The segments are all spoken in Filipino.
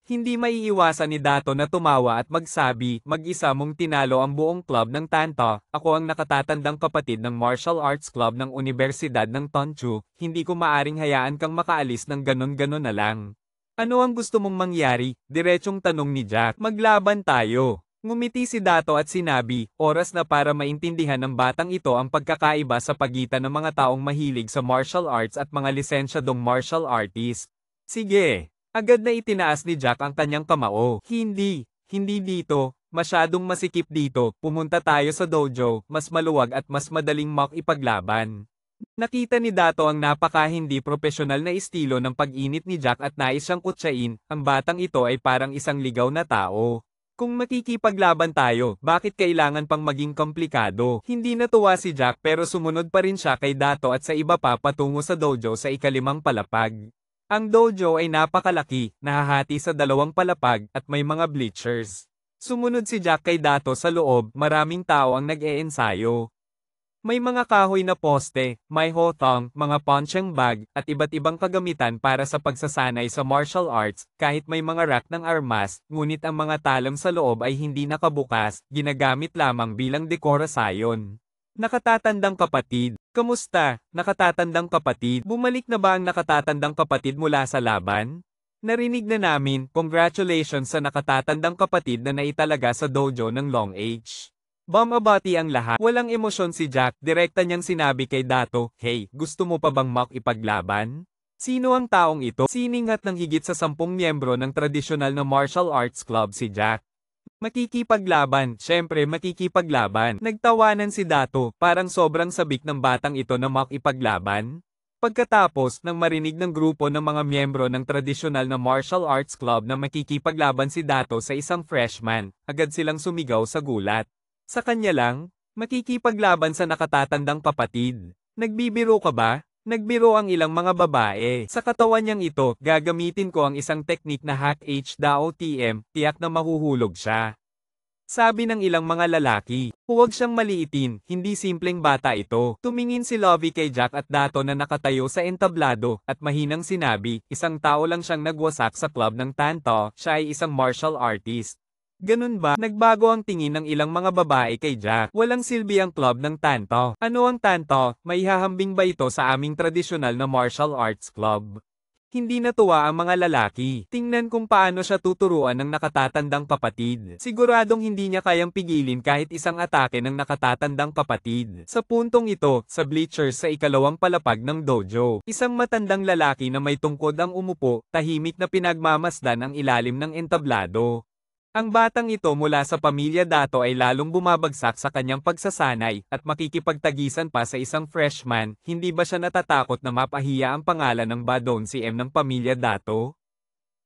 Hindi maiiwasan ni Dato na tumawa at magsabi, mag-isa mong tinalo ang buong club ng Tanto, ako ang nakatatandang kapatid ng martial arts club ng Universidad ng Tonchu, hindi ko maaring hayaan kang makaalis ng ganon-ganon na lang. Ano ang gusto mong mangyari? Diretsong tanong ni Jack. Maglaban tayo. Ngumiti si Dato at sinabi, oras na para maintindihan ng batang ito ang pagkakaiba sa pagitan ng mga taong mahilig sa martial arts at mga lisensyadong martial artist. Sige. Agad na itinaas ni Jack ang kanyang kamao. Hindi dito. Masyadong masikip dito. Pumunta tayo sa dojo, mas maluwag at mas madaling makipaglaban. Nakita ni Dato ang napaka-hindi propesyonal na estilo ng pag-init ni Jack at nais siyang kutsain, ang batang ito ay parang isang ligaw na tao. Kung makikipaglaban tayo, bakit kailangan pang maging komplikado? Hindi natuwa si Jack pero sumunod pa rin siya kay Dato at sa iba pa patungo sa dojo sa ikalimang palapag. Ang dojo ay napakalaki, nahahati sa dalawang palapag at may mga bleachers. Sumunod si Jack kay Dato sa loob, maraming tao ang nag-eensayo. May mga kahoy na poste, may hotong, mga punching bag, at iba't ibang kagamitan para sa pagsasanay sa martial arts, kahit may mga rack ng armas, ngunit ang mga talam sa loob ay hindi nakabukas, ginagamit lamang bilang dekorasyon. Nakatatandang kapatid. Kamusta, nakatatandang kapatid? Bumalik na ba ang nakatatandang kapatid mula sa laban? Narinig na namin, congratulations sa nakatatandang kapatid na naitalaga sa dojo ng Long Age. Bumabati ang lahat. Walang emosyon si Jack, direkta niyang sinabi kay Dato, hey, gusto mo pa bang makipaglaban? Sino ang taong ito? Siningat ng higit sa 10 miyembro ng tradisyonal na martial arts club si Jack. Makikipaglaban, syempre makikipaglaban. Nagtawanan si Dato, parang sobrang sabik ng batang ito na makipaglaban. Pagkatapos nang marinig ng grupo ng mga miyembro ng tradisyonal na martial arts club na makikipaglaban si Dato sa isang freshman, agad silang sumigaw sa gulat. Sa kanya lang, makikipaglaban sa nakatatandang kapatid. Nagbibiro ka ba? Nagbiro ang ilang mga babae. Sa katawan niyang ito, gagamitin ko ang isang teknik na hack HDAOTM, tiyak na mahuhulog siya. Sabi ng ilang mga lalaki, huwag siyang maliitin, hindi simpleng bata ito. Tumingin si Lovie kay Jack at Dato na nakatayo sa entablado, at mahinang sinabi, isang tao lang siyang nagwasak sa club ng Tanto, siya ay isang martial artist. Ganun ba? Nagbago ang tingin ng ilang mga babae kay Jack. Walang silbi ang club ng Tanto. Ano ang Tanto? May hahambing ba ito sa aming tradisyonal na martial arts club? Hindi natuwa ang mga lalaki. Tingnan kung paano siya tuturuan ng nakatatandang kapatid. Siguradong hindi niya kayang pigilin kahit isang atake ng nakatatandang kapatid. Sa puntong ito, sa bleachers sa ikalawang palapag ng dojo, isang matandang lalaki na may tungkod ang umupo, tahimik na pinagmamasdan ang ilalim ng entablado. Ang batang ito mula sa pamilya Dato ay lalong bumabagsak sa kanyang pagsasanay at makikipagtagisan pa sa isang freshman, hindi ba siya natatakot na mapahiya ang pangalan ng Badon si M ng pamilya Dato?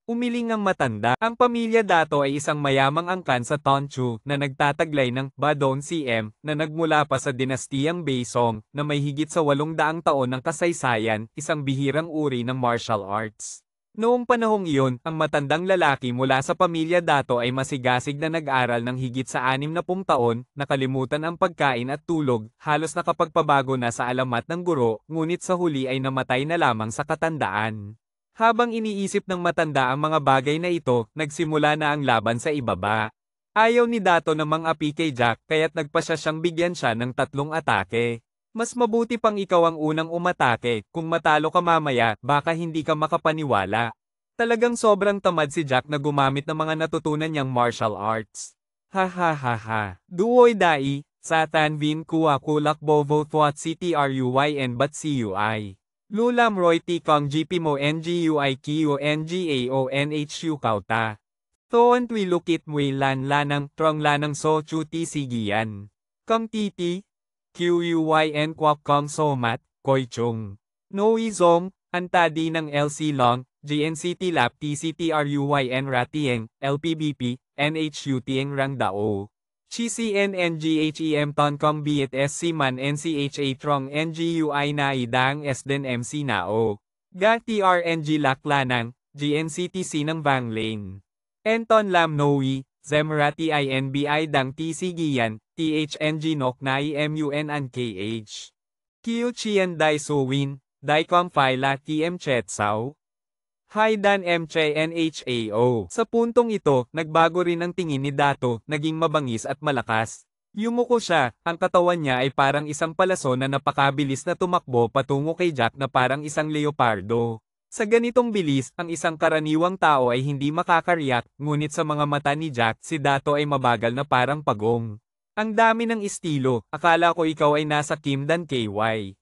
Umiling ang matanda. Ang pamilya Dato ay isang mayamang angkan sa Tonchu na nagtataglay ng Badon si M na nagmula pa sa dinastiyang Baisong na may higit sa 800 taon ng kasaysayan, isang bihirang uri ng martial arts. Noong panahong iyon, ang matandang lalaki mula sa pamilya Dato ay masigasig na nag-aral ng higit sa 60 taon, nakalimutan ang pagkain at tulog, halos nakapagpabago na sa alamat ng guro, ngunit sa huli ay namatay na lamang sa katandaan. Habang iniisip ng matanda ang mga bagay na ito, nagsimula na ang laban sa ibaba. Ayaw ni Dato na mang-api kay Jack, kaya't nagpasya siyang bigyan siya ng 3 atake. Mas mabuti pang ikaw ang unang umatake, kung matalo ka mamaya, baka hindi ka makapaniwala. Talagang sobrang tamad si Jack na gumamit ng mga natutunan niyang martial arts. Ha ha ha ha. Duoy dai, satan vin kuwa kulak bovo tuat ctruyn bat cui. Lulam roy tikong gp mo ngui kiyo ngaonhu kauta. Toan twi lukit mui lan lanang trong lanang so chu ti sigian. Kong titi. QUYN Kwak Kong Somat, Koi Chung. Noi Zong, Antadi ng LC Long, GNCT Lap TCTRUYN Ratieng, LPBP, NHU Tieng Rang Dao. CCNNGHEM Ton Kong Biet SC Man NCHA Trong NGUI Na Idang Sden MC Nao. Ga TRNG Laklanang, GNCT Sinang Vang Lane. Enton Lam Noi, Zemerati INBI Dang TC Gian, THNG Nok Nai MUN and KH. Kiyo Chian Dai Sowin, Dai Kong Phi La TM Chet Sao. Haidan MCNHAO. Sa puntong ito, nagbago rin ang tingin ni Dato, naging mabangis at malakas. Yumuko siya, ang katawan niya ay parang isang palaso na napakabilis na tumakbo patungo kay Jack na parang isang leopardo. Sa ganitong bilis, ang isang karaniwang tao ay hindi makakariyak, ngunit sa mga mata ni Jack, si Dato ay mabagal na parang pagong. Ang dami ng estilo, akala ko ikaw ay nasa Kimdan KY.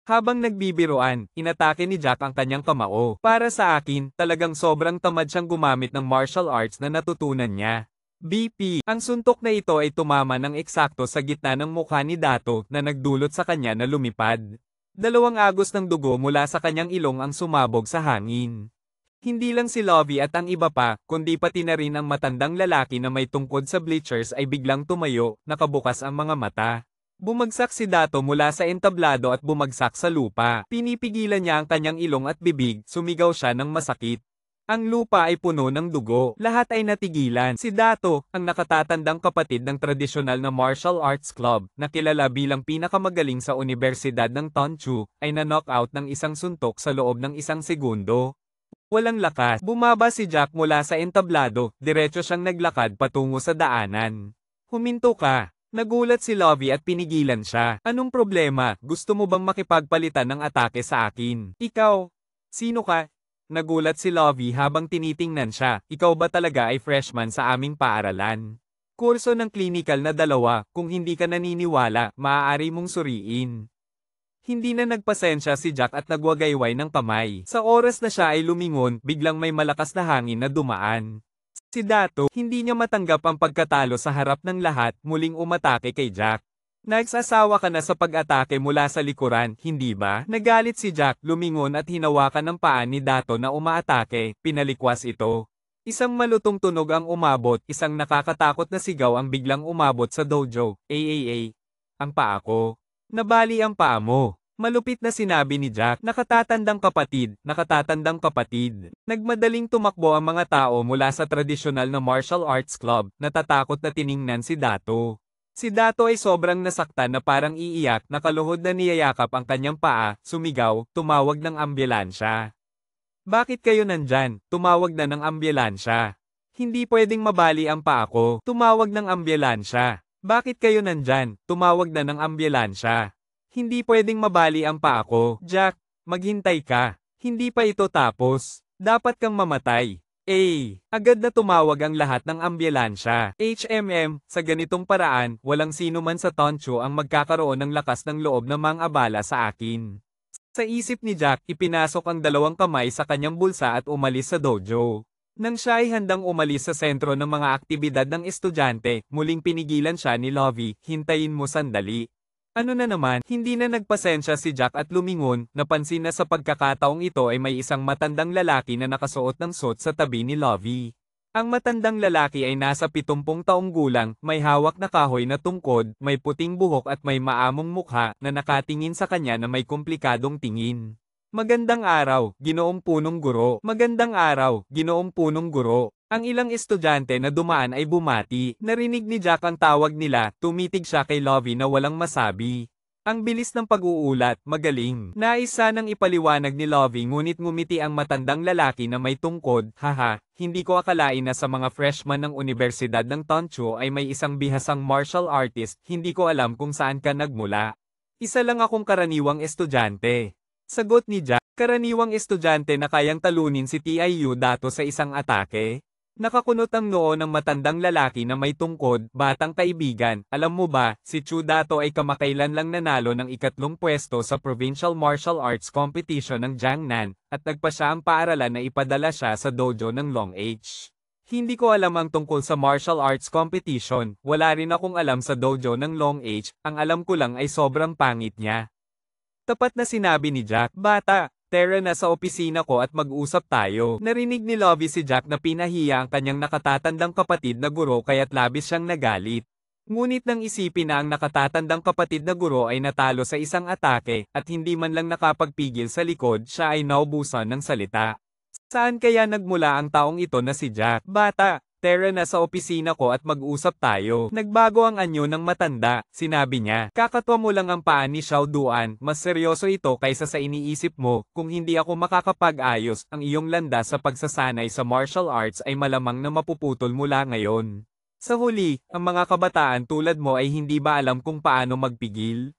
Habang nagbibiroan, inatake ni Jack ang kanyang kamao. Para sa akin, talagang sobrang tamad siyang gumamit ng martial arts na natutunan niya. BP, ang suntok na ito ay tumama ng eksakto sa gitna ng mukha ni Dato na nagdulot sa kanya na lumipad. 2 agos ng dugo mula sa kanyang ilong ang sumabog sa hangin. Hindi lang si Lovie at ang iba pa, kundi pati na rin ang matandang lalaki na may tungkod sa bleachers ay biglang tumayo, nakabukas ang mga mata. Bumagsak si Dato mula sa entablado at bumagsak sa lupa. Pinipigilan niya ang kanyang ilong at bibig, sumigaw siya ng masakit. Ang lupa ay puno ng dugo, lahat ay natigilan. Si Dato, ang nakatatandang kapatid ng tradisyonal na martial arts club, na kilala bilang pinakamagaling sa Universidad ng Tonshu, ay na-knockout ng isang suntok sa loob ng 1 segundo. Walang lakas. Bumaba si Jack mula sa entablado, diretso siyang naglakad patungo sa daanan. Huminto ka. Nagulat si Lovie at pinigilan siya. Anong problema? Gusto mo bang makipagpalitan ng atake sa akin? Ikaw? Sino ka? Nagulat si Lovie habang tinitingnan siya. Ikaw ba talaga ay freshman sa aming paaralan? Kurso ng clinical na 2, kung hindi ka naniniwala, maaari mong suriin. Hindi na nagpasensya si Jack at nagwagayway ng kamay. Sa oras na siya ay lumingon, biglang may malakas na hangin na dumaan. Si Dato, hindi niya matanggap ang pagkatalo sa harap ng lahat, muling umatake kay Jack. Nagsasawa ka na sa pag-atake mula sa likuran, hindi ba? Nagalit si Jack, lumingon at hinawakan ng paa ni Dato na umaatake, pinalikwas ito. Isang malutong tunog ang umabot, isang nakakatakot na sigaw ang biglang umabot sa dojo. Ang paa ko. Nabali ang paa mo. Malupit na sinabi ni Jack, nakatatandang kapatid. Nagmadaling tumakbo ang mga tao mula sa tradisyonal na martial arts club, natatakot na tiningnan si Dato. Si Dato ay sobrang nasaktan na parang iiyak, nakaluhod na niyayakap ang kanyang paa, sumigaw, tumawag ng ambulansya. Bakit kayo nandyan? Tumawag na ng ambulansya. Hindi pwedeng mabali ang paa ko, tumawag ng ambulansya. Bakit kayo nandyan? Tumawag na ng ambulansya. Hindi pwedeng mabali ang paa ko. Jack, maghintay ka. Hindi pa ito tapos. Dapat kang mamatay. Agad na tumawag ang lahat ng ambulansya. Sa ganitong paraan, walang sino man sa Tonshu ang magkakaroon ng lakas ng loob na mang-abala sa akin. Sa isip ni Jack, ipinasok ang 2 kamay sa kanyang bulsa at umalis sa dojo. Nang siya ay handang umalis sa sentro ng mga aktibidad ng estudyante, muling pinigilan siya ni Lovie, hintayin mo sandali. Ano na naman, hindi na nagpasensya si Jack at lumingon, napansin na sa pagkakataong ito ay may isang matandang lalaki na nakasuot ng suit sa tabi ni Lovie. Ang matandang lalaki ay nasa 70 taong gulang, may hawak na kahoy na tungkod, may puting buhok at may maamong mukha na nakatingin sa kanya na may komplikadong tingin. Magandang araw, Ginoong Punong Guro. Magandang araw, Ginoong Punong Guro. Ang ilang estudyante na dumaan ay bumati. Narinig ni Jack ang tawag nila, tumitig siya kay Lovie na walang masabi. Ang bilis ng pag-uulat, magaling. Nais sanang ipaliwanag ni Lovie ngunit ngumiti ang matandang lalaki na may tungkod. Haha, hindi ko akalain na sa mga freshman ng Universidad ng Tonshu ay may isang bihasang martial artist, hindi ko alam kung saan ka nagmula. Isa lang akong karaniwang estudyante. Sagot ni Jack, karaniwang estudyante na kayang talunin si Tiu Dato sa isang atake. Nakakunot ang noo ng matandang lalaki na may tungkod, batang kaibigan, alam mo ba, si Chu Dato ay kamakailan lang nanalo ng 3 pwesto sa Provincial Martial Arts Competition ng Jiangnan, at nagpa siya ang paaralan na ipadala siya sa dojo ng Long H. Hindi ko alam ang tungkol sa martial arts competition, wala rin akong alam sa dojo ng Long H, ang alam ko lang ay sobrang pangit niya. Tapat na sinabi ni Jack, bata. Tara na sa opisina ko at mag-usap tayo. Narinig ni Lovie si Jack na pinahiya ang kanyang nakatatandang kapatid na guro kaya't labis siyang nagalit. Ngunit nang isipin na ang nakatatandang kapatid na guro ay natalo sa isang atake at hindi man lang nakapagpigil sa likod, siya ay naubusan ng salita. Saan kaya nagmula ang taong ito na si Jack? Bata, Tara na sa opisina ko at mag-usap tayo. Nagbago ang anyo ng matanda, sinabi niya. Kakatwa mo lang ang paan ni Xiao Duan, mas seryoso ito kaysa sa iniisip mo. Kung hindi ako makakapag-ayos, ang iyong landas sa pagsasanay sa martial arts ay malamang na mapuputol mula ngayon. Sa huli, ang mga kabataan tulad mo ay hindi ba alam kung paano magpigil?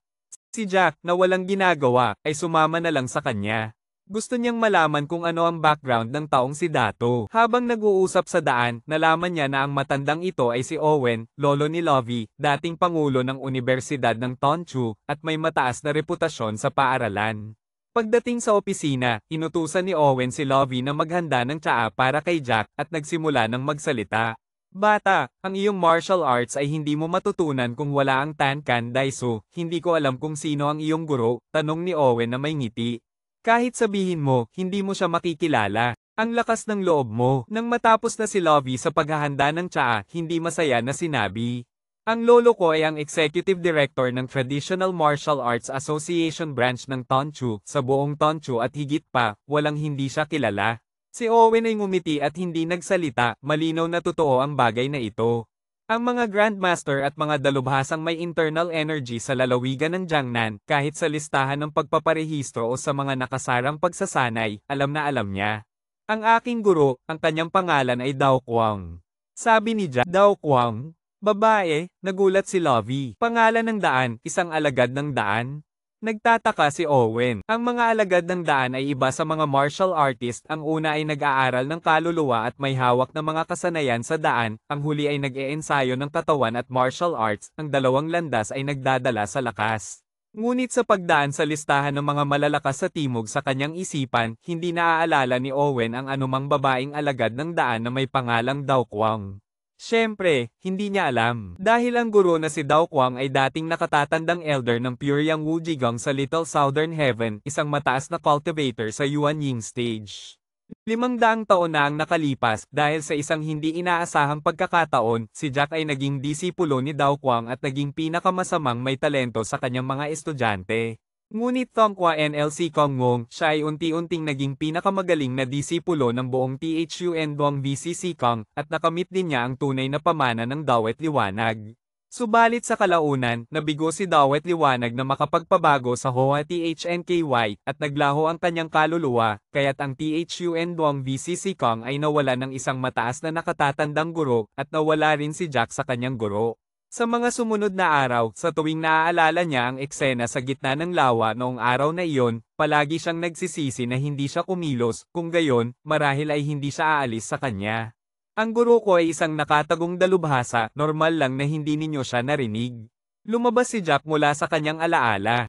Si Jack, na walang ginagawa, ay sumama na lang sa kanya. Gusto niyang malaman kung ano ang background ng taong si Dato. Habang nag-uusap sa daan, nalaman niya na ang matandang ito ay si Owen, lolo ni Lovie, dating pangulo ng Universidad ng Tonchu, at may mataas na reputasyon sa paaralan. Pagdating sa opisina, inutusan ni Owen si Lovie na maghanda ng tsaa para kay Jack at nagsimula ng magsalita. Bata, ang iyong martial arts ay hindi mo matutunan kung wala ang Tankan Daisu. Hindi ko alam kung sino ang iyong guro, tanong ni Owen na may ngiti. Kahit sabihin mo, hindi mo siya makikilala. Ang lakas ng loob mo. Nang matapos na si Lovie sa paghahanda ng tsaa, hindi masaya na sinabi. Ang lolo ko ay ang Executive Director ng Traditional Martial Arts Association branch ng Tonchu, sa buong Tonchu at higit pa, walang hindi siya kilala. Si Owen ay ngumiti at hindi nagsalita, malinaw na totoo ang bagay na ito. Ang mga Grandmaster at mga dalubhasang may internal energy sa lalawigan ng Jiangnan, kahit sa listahan ng pagpaparehistro o sa mga nakasarang pagsasanay, alam na alam niya. Ang aking guro, ang kanyang pangalan ay Dao Kuang. Sabi ni Jack, Dao Kuang? Babae, nagulat si Lovie. Pangalan ng daan, isang alagad ng daan? Nagtataka si Owen. Ang mga alagad ng daan ay iba sa mga martial artist. Ang una ay nag-aaral ng kaluluwa at may hawak na mga kasanayan sa daan. Ang huli ay nag-e-ensayo ng katawan at martial arts. Ang dalawang landas ay nagdadala sa lakas. Ngunit sa pagdaan sa listahan ng mga malalakas sa timog sa kanyang isipan, hindi naaalala ni Owen ang anumang babaeng alagad ng daan na may pangalang Dao Kuang. Siyempre, hindi niya alam. Dahil ang guro na si Dao Kuang ay dating nakatatandang elder ng Puryang Wujigong sa Little Southern Heaven, isang mataas na cultivator sa Yuanying stage. 500 taon na ang nakalipas, dahil sa isang hindi inaasahang pagkakataon, si Jack ay naging disipulo ni Dao Kuang at naging pinakamasamang may talento sa kanyang mga estudyante. Ngunit Tongkwa NLC Kong Ngong, siya ay unti-unting naging pinakamagaling na disipulo ng buong THUN Dong VCC Kong, at nakamit din niya ang tunay na pamana ng Dawet Liwanag. Subalit sa kalaunan, nabigo si Dawet Liwanag na makapagpabago sa Hoa THNKY, at naglaho ang kanyang kaluluwa, kaya't ang THUN Dong VCC Kong ay nawala ng isang mataas na nakatatandang guro, at nawala rin si Jack sa kanyang guro. Sa mga sumunod na araw, sa tuwing naaalala niya ang eksena sa gitna ng lawa noong araw na iyon, palagi siyang nagsisisi na hindi siya kumilos, kung gayon, marahil ay hindi siya aalis sa kanya. Ang guro ko ay isang nakatagong dalubhasa, normal lang na hindi ninyo siya narinig. Lumabas si Jack mula sa kanyang alaala.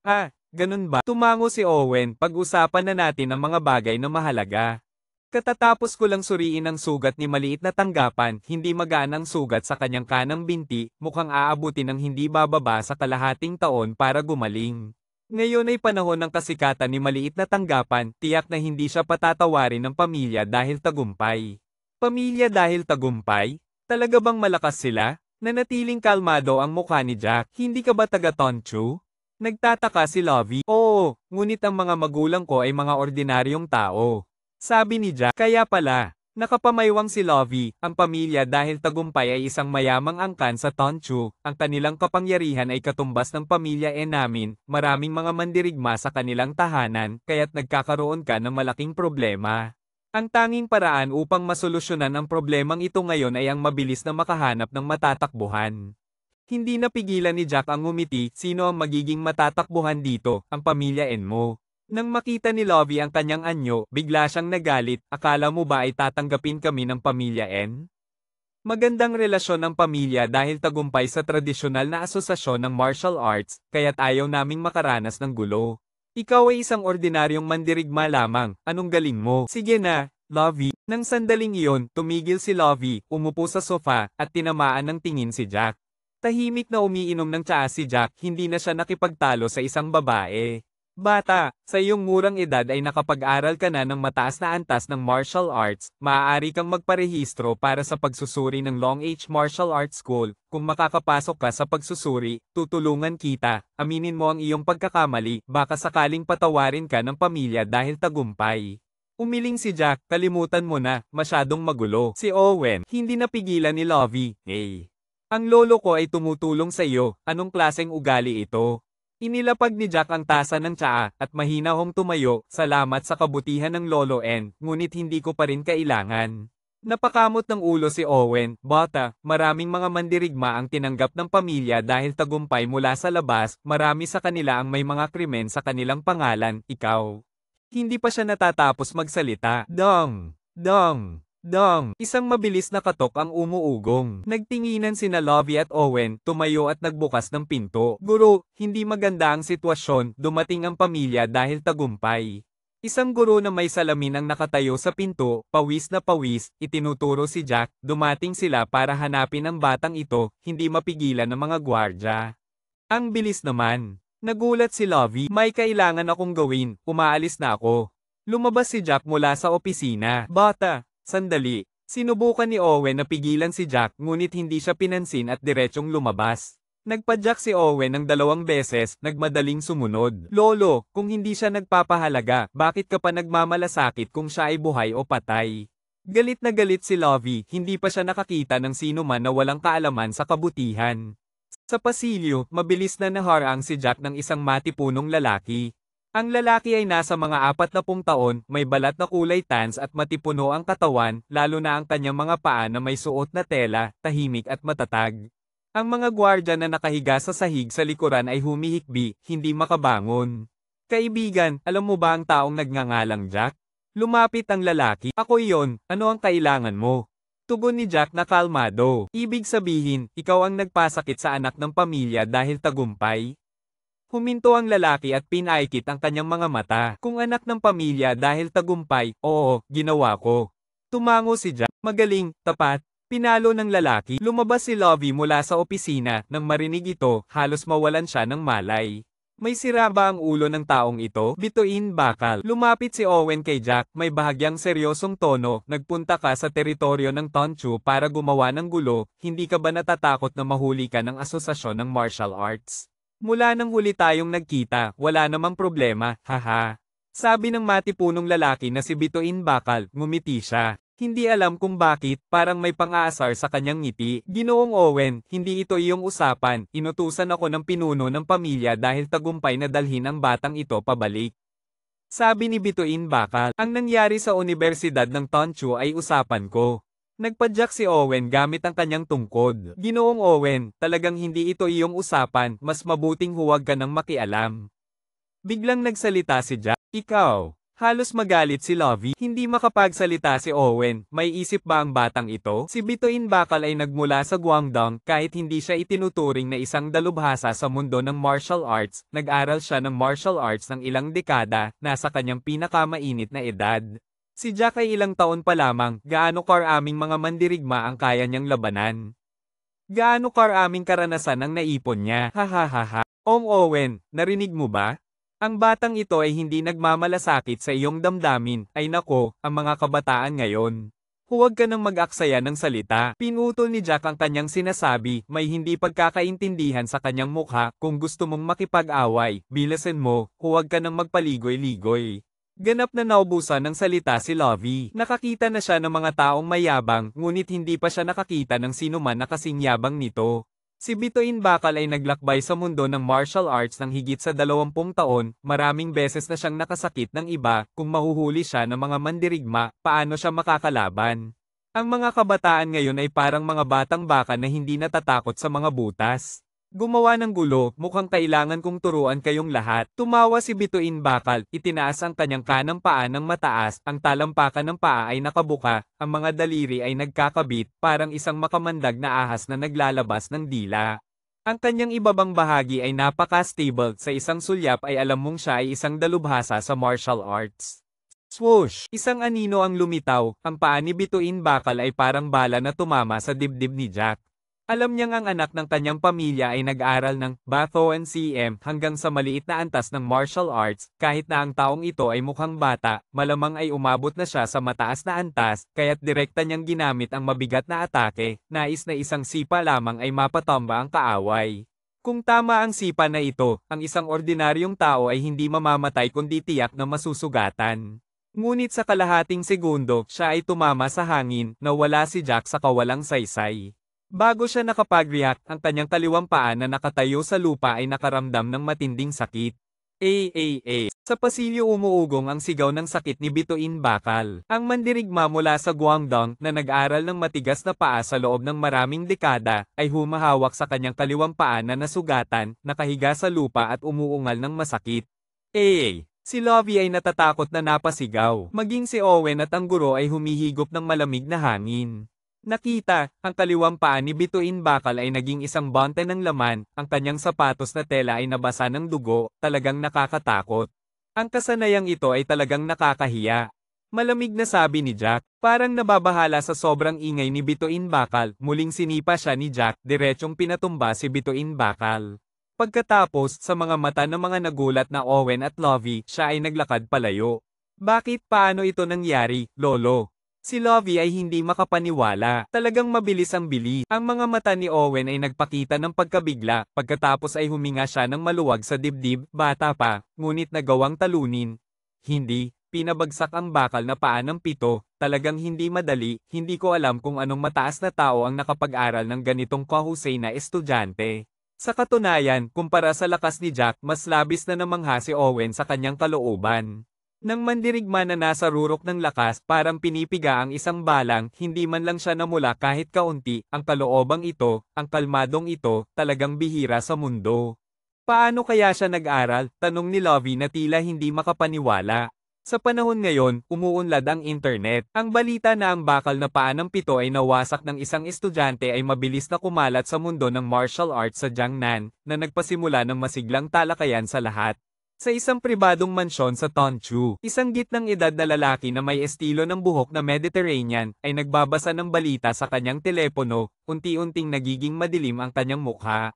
Ganun ba? Tumango si Owen, pag-usapan na natin ang mga bagay na mahalaga. Katatapos ko lang suriin ang sugat ni maliit na tanggapan, hindi magaan ang sugat sa kanyang kanang binti, mukhang aabutin ng hindi bababa sa kalahating taon para gumaling. Ngayon ay panahon ng kasikatan ni maliit na tanggapan, tiyak na hindi siya patatawarin ng pamilya dahil tagumpay. Pamilya dahil tagumpay? Talaga bang malakas sila? Nanatiling kalmado ang mukha ni Jack. Hindi ka ba taga Tonchu? Nagtataka si Lovie. Oo, ngunit ang mga magulang ko ay mga ordinaryong tao. Sabi ni Jack, kaya pala, nakapamaywang si Lovie, ang pamilya dahil tagumpay ay isang mayamang angkan sa Tonchu, ang kanilang kapangyarihan ay katumbas ng pamilya namin, maraming mga mandirigma sa kanilang tahanan, kaya't nagkakaroon ka ng malaking problema. Ang tanging paraan upang masolusyonan ang problemang ito ngayon ay ang mabilis na makahanap ng matatakbuhan. Hindi napigilan ni Jack ang ngumiti, sino ang magiging matatakbuhan dito, ang pamilya mo. Nang makita ni Lovie ang kanyang anyo, bigla siyang nagalit, akala mo ba ay tatanggapin kami ng pamilya N? Magandang relasyon ng pamilya dahil tagumpay sa tradisyonal na asosasyon ng martial arts, kaya't ayaw naming makaranas ng gulo. Ikaw ay isang ordinaryong mandirigma lamang, anong galing mo? Sige na, Lovie. Nang sandaling iyon, tumigil si Lovie, umupo sa sofa, at tinamaan ng tingin si Jack. Tahimik na umiinom ng tsaa si Jack, hindi na siya nakipagtalo sa isang babae. Bata, sa iyong murang edad ay nakapag-aral ka na ng mataas na antas ng martial arts, maaari kang magparehistro para sa pagsusuri ng Long H Martial Arts School. Kung makakapasok ka sa pagsusuri, tutulungan kita, aminin mo ang iyong pagkakamali, baka sakaling patawarin ka ng pamilya dahil tagumpay. Umiling si Jack, kalimutan mo na, masyadong magulo. Si Owen, hindi napigilan ni Lovie. Hey. Ang lolo ko ay tumutulong sa iyo, anong klaseng ugali ito? Inilapag ni Jack ang tasa ng tsaa, at mahina hong tumayo, salamat sa kabutihan ng lolo N, ngunit hindi ko pa rin kailangan. Napakamot ng ulo si Owen, bata, maraming mga mandirigma ang tinanggap ng pamilya dahil tagumpay mula sa labas, marami sa kanila ang may mga krimen sa kanilang pangalan, ikaw. Hindi pa siya natatapos magsalita. Dong! Dong! Dong! Isang mabilis na katok ang umuugong. Nagtinginan sina Lovie at Owen, tumayo at nagbukas ng pinto. Guro, hindi maganda ang sitwasyon, dumating ang pamilya dahil tagumpay. Isang guro na may salamin ang nakatayo sa pinto, pawis na pawis, itinuturo si Jack, dumating sila para hanapin ang batang ito, hindi mapigilan ng mga gwardya. Ang bilis naman. Nagulat si Lovie, may kailangan akong gawin, umaalis na ako. Lumabas si Jack mula sa opisina. Bata, sandali. Sinubukan ni Owen na pigilan si Jack ngunit hindi siya pinansin at diretsyong lumabas. Nagpadyak si Owen ng 2 beses, nagmadaling sumunod. Lolo, kung hindi siya nagpapahalaga, bakit ka pa nagmamalasakit kung siya ay buhay o patay? Galit na galit si Lovie, hindi pa siya nakakita ng sino man na walang kaalaman sa kabutihan. Sa pasilyo, mabilis na naharang si Jack ng isang matipunong lalaki. Ang lalaki ay nasa mga 40 taon, may balat na kulay tans at matipuno ang katawan, lalo na ang kanyang mga paa na may suot na tela, tahimik at matatag. Ang mga gwardya na nakahiga sa sahig sa likuran ay humihikbi, hindi makabangon. Kaibigan, alam mo ba ang taong nagngangalang Jack? Lumapit ang lalaki. Ako iyon, ano ang kailangan mo? Tugon ni Jack na kalmado. Ibig sabihin, ikaw ang nagpasakit sa anak ng pamilya dahil tagumpay? Huminto ang lalaki at pinaikit ang kanyang mga mata. Kung anak ng pamilya dahil tagumpay, oo, ginawa ko. Tumango si Jack. Magaling, tapat. Pinalo ng lalaki. Lumabas si Lovie mula sa opisina, nang marinig ito, halos mawalan siya ng malay. May sira ba ang ulo ng taong ito? Bituin bakal. Lumapit si Owen kay Jack, may bahagyang seryosong tono, nagpunta ka sa teritoryo ng Tonchu para gumawa ng gulo, hindi ka ba natatakot na mahuli ka ng asosasyon ng martial arts? Mula nang huli tayong nagkita, wala namang problema, haha. Sabi ng matipunong lalaki na si Bituin Bakal, ngumiti siya. Hindi alam kung bakit, parang may pang-aasar sa kanyang ngiti. Ginoong Owen, hindi ito iyong usapan, inutusan ako ng pinuno ng pamilya dahil tagumpay na dalhin ang batang ito pabalik. Sabi ni Bituin Bakal, ang nangyari sa Universidad ng Tonchu ay usapan ko. Nagpadyak si Owen gamit ang kanyang tungkod. Ginoong Owen, talagang hindi ito iyong usapan, mas mabuting huwag ka nang makialam. Biglang nagsalita si Jack, ikaw. Halos magalit si Lovie, hindi makapagsalita si Owen, may isip ba ang batang ito? Si Bituin Bakal ay nagmula sa Guangdong, kahit hindi siya itinuturing na isang dalubhasa sa mundo ng martial arts, nag-aral siya ng martial arts ng ilang dekada, nasa kanyang pinakamainit na edad. Si Jack ay ilang taon pa lamang, gaano karaming mga mandirigma ang kaya niyang labanan? Gaano karaming karanasan ang naipon niya? Hahaha. Owen, narinig mo ba? Ang batang ito ay hindi nagmamalasakit sa iyong damdamin, ay nako, ang mga kabataan ngayon. Huwag ka nang mag-aksaya ng salita. Pinutol ni Jack ang kanyang sinasabi, may hindi pagkakaintindihan sa kanyang mukha, kung gusto mong makipag-away, bilasin mo, huwag ka nang magpaligoy-ligoy. Ganap na naubusan ng salita si Lovie. Nakakita na siya ng mga taong mayabang, ngunit hindi pa siya nakakita ng sinuman na kasing yabang nito. Si Bituin Bakal ay naglakbay sa mundo ng martial arts ng higit sa 20 taon, maraming beses na siyang nakasakit ng iba, kung mahuhuli siya ng mga mandirigma, paano siya makakalaban? Ang mga kabataan ngayon ay parang mga batang baka na hindi natatakot sa mga butas. Gumawa ng gulo, mukhang kailangan kong turuan kayong lahat. Tumawa si Bituin Bakal, itinaas ang kanyang kanang paa ng mataas, ang talampakan ng paa ay nakabuka, ang mga daliri ay nagkakabit, parang isang makamandag na ahas na naglalabas ng dila. Ang kanyang ibabang bahagi ay napaka-stable, sa isang sulyap ay alam mong siya ay isang dalubhasa sa martial arts. Swoosh! Isang anino ang lumitaw, ang paa ni Bituin Bakal ay parang bala na tumama sa dibdib ni Jack. Alam niyang ang anak ng kanyang pamilya ay nag-aral ng Batho NCM hanggang sa maliit na antas ng martial arts, kahit na ang taong ito ay mukhang bata, malamang ay umabot na siya sa mataas na antas, kaya't direkta niyang ginamit ang mabigat na atake, nais na isang sipa lamang ay mapatamba ang kaaway. Kung tama ang sipa na ito, ang isang ordinaryong tao ay hindi mamamatay kundi tiyak na masusugatan. Ngunit sa kalahating segundo, siya ay tumama sa hangin, nawala si Jack sa kawalang saysay. Bago siya nakapag-react, ang kanyang kaliwang paa na nakatayo sa lupa ay nakaramdam ng matinding sakit. Sa pasilyo umuugong ang sigaw ng sakit ni Bituin Bakal. Ang mandirigma mula sa Guangdong na nag-aral ng matigas na paa sa loob ng maraming dekada ay humahawak sa kanyang kaliwang paa na nasugatan, nakahiga sa lupa at umuungal ng masakit. Si Lovie ay natatakot na napasigaw. Maging si Owen at ang guro ay humihigop ng malamig na hangin. Nakita, ang kaliwang paa ni Bituin Bakal ay naging isang bonte ng laman, ang kanyang sapatos na tela ay nabasa ng dugo, talagang nakakatakot. Ang kasanayang ito ay talagang nakakahiya. Malamig na sabi ni Jack, parang nababahala sa sobrang ingay ni Bituin Bakal, muling sinipa siya ni Jack, diretsong pinatumba si Bituin Bakal. Pagkatapos, sa mga mata ng mga nagulat na Owen at Lovie, siya ay naglakad palayo. Bakit paano ito nangyari, Lolo? Si Lovie ay hindi makapaniwala. Talagang mabilis ang bilis. Ang mga mata ni Owen ay nagpakita ng pagkabigla, pagkatapos ay huminga siya ng maluwag sa dibdib, bata pa, ngunit nagawang talunin. Hindi, pinabagsak ang bakal na paa ng pito, talagang hindi madali, hindi ko alam kung anong mataas na tao ang nakapag-aral ng ganitong kahusay na estudyante. Sa katunayan, kumpara sa lakas ni Jack, mas labis na namangha si Owen sa kanyang kalooban. Nang mandirigma na nasa rurok ng lakas, parang pinipiga ang isang balang, hindi man lang siya namula kahit kaunti, ang kaloobang ito, ang kalmadong ito, talagang bihira sa mundo. Paano kaya siya nag-aral? Tanong ni Lovie na tila hindi makapaniwala. Sa panahon ngayon, umuunlad ang internet. Ang balita na ang bakal na paa ng pito ay nawasak ng isang estudyante ay mabilis na kumalat sa mundo ng martial arts sa Jiangnan, na nagpasimula ng masiglang talakayan sa lahat. Sa isang pribadong mansyon sa Tonchu, isang gitnang edad na lalaki na may estilo ng buhok na Mediterranean ay nagbabasa ng balita sa kanyang telepono, unti-unting nagiging madilim ang kanyang mukha.